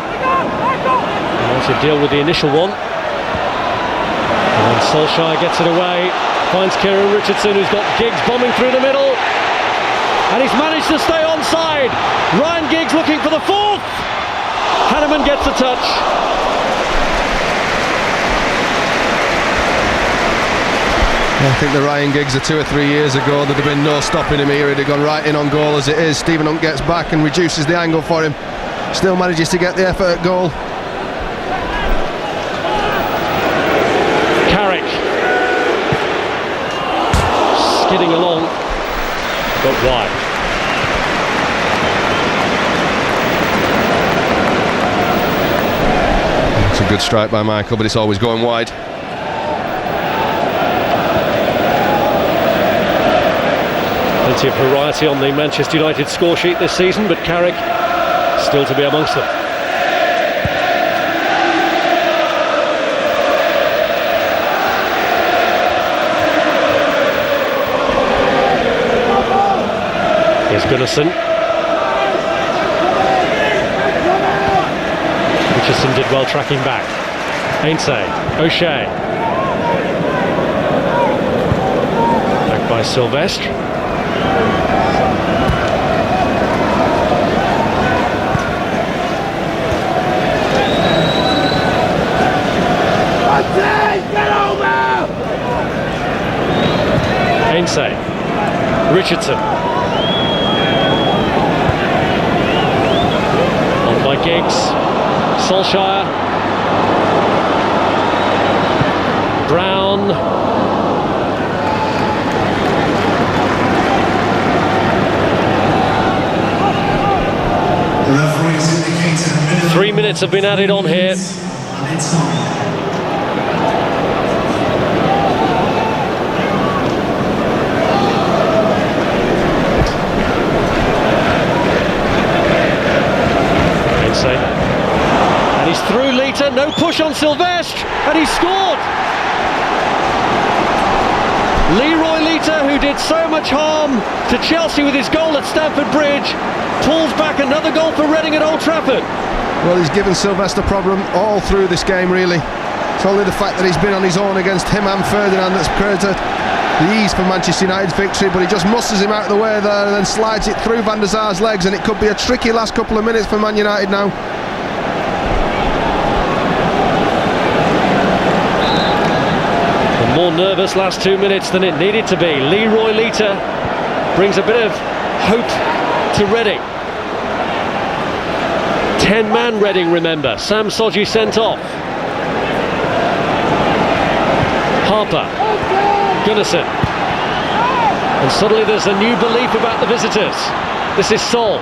To deal with the initial one. And then Solskjaer gets it away. Finds Kieran Richardson, who's got Giggs bombing through the middle. And he's managed to stay onside. Ryan Giggs looking for the fourth. Hanneman gets a touch. I think the Ryan Giggs of 2 or 3 years ago, there'd have been no stopping him here. He'd have gone right in on goal as it is. Stephen Hunt gets back and reduces the angle for him. Still manages to get the effort at goal. Carrick. Skidding along, but wide. It's a good strike by Michael, but it's always going wide. Plenty of variety on the Manchester United score sheet this season, but Carrick still to be amongst them. Here's Gunnarsson. Richardson did well tracking back. Ainsay, O'Shea. Back by Sylvestre. Ainsay. Richardson. By Giggs, Solskjaer, Brown, The referees indicated a minute. 3 minutes have been added on here. And it's on. And he's through Lita, no push on Sylvestre, and he's scored! Leroy Lita, who did so much harm to Chelsea with his goal at Stamford Bridge, pulls back another goal for Reading at Old Trafford. Well, he's given Sylvester a problem all through this game, really. It's only the fact that he's been on his own against him and Ferdinand that's created the ease for Manchester United's victory, but he just musters him out of the way there and then slides it through Van der Sar's legs, and it could be a tricky last couple of minutes for Man United now. A more nervous last 2 minutes than it needed to be. Leroy Lita brings a bit of hope to Reading. 10-man Reading, remember. Sam Sodji sent off. Harper, Gunnarsson, and suddenly there's a new belief about the visitors. This is Sol,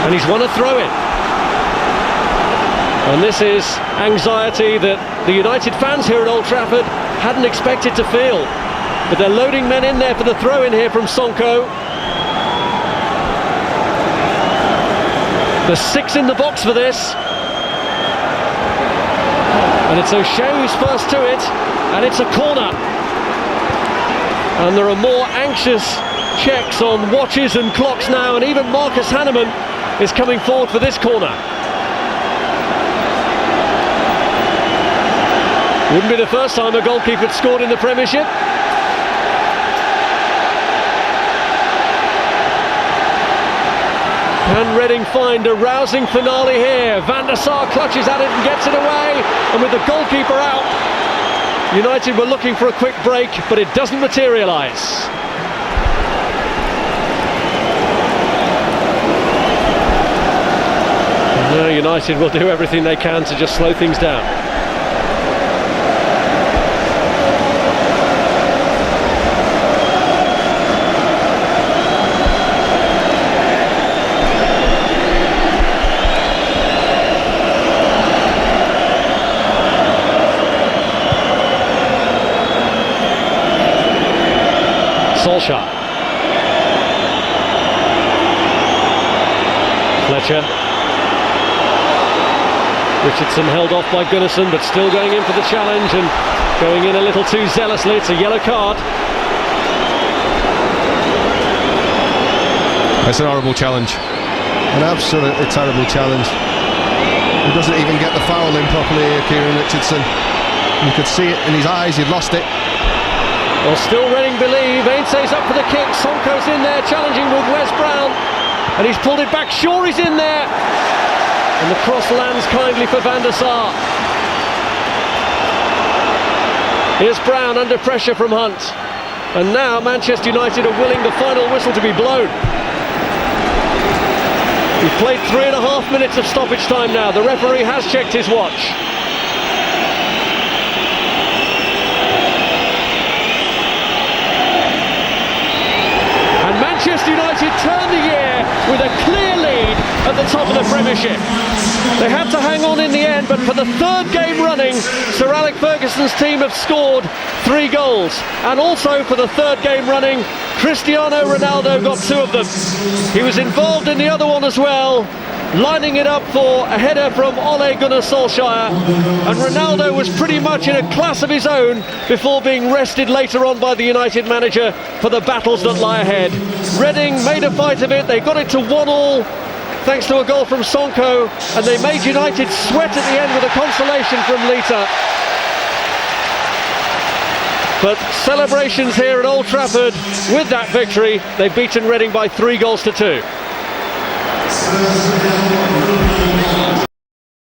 and he's won a throw-in. And this is anxiety that the United fans here at Old Trafford hadn't expected to feel. But they're loading men in there for the throw-in here from Sonko. There's 6 in the box for this. And it's O'Shea who's first to it, and it's a corner. And there are more anxious checks on watches and clocks now, and even Marcus Hanneman is coming forward for this corner. Wouldn't be the first time a goalkeeper had scored in the Premiership. Can Reading find a rousing finale here? Van der Sar clutches at it and gets it away, and with the goalkeeper out, United were looking for a quick break, but it doesn't materialise. No, United will do everything they can to just slow things down. Solskjaer. Fletcher. Richardson held off by Gunnarsson, but still going in for the challenge and going in a little too zealously. It's a yellow card. It's an horrible challenge. An absolutely terrible challenge. He doesn't even get the foul in properly here, Kieran Richardson. You could see it in his eyes, he'd lost it. Well, still Reading believe. Ainse's up for the kick. Sonko's in there challenging with Wes Brown, and he's pulled it back. Shaw is in there, and the cross lands kindly for Van der Sar. Here's Brown under pressure from Hunt, and now Manchester United are willing the final whistle to be blown. We've played 3.5 minutes of stoppage time now. The referee has checked his watch. Manchester United turned the year with a clear lead at the top of the Premiership. They had to hang on in the end, but for the 3rd game running, Sir Alex Ferguson's team have scored 3 goals. And also for the 3rd game running, Cristiano Ronaldo got 2 of them. He was involved in the other one as well, lining it up for a header from Ole Gunnar Solskjaer, and Ronaldo was pretty much in a class of his own before being rested later on by the United manager for the battles that lie ahead. Reading made a fight of it. They got it to 1-1 thanks to a goal from Sonko, and they made United sweat at the end with a consolation from Lita. But celebrations here at Old Trafford with that victory. They've beaten Reading by 3 goals to 2.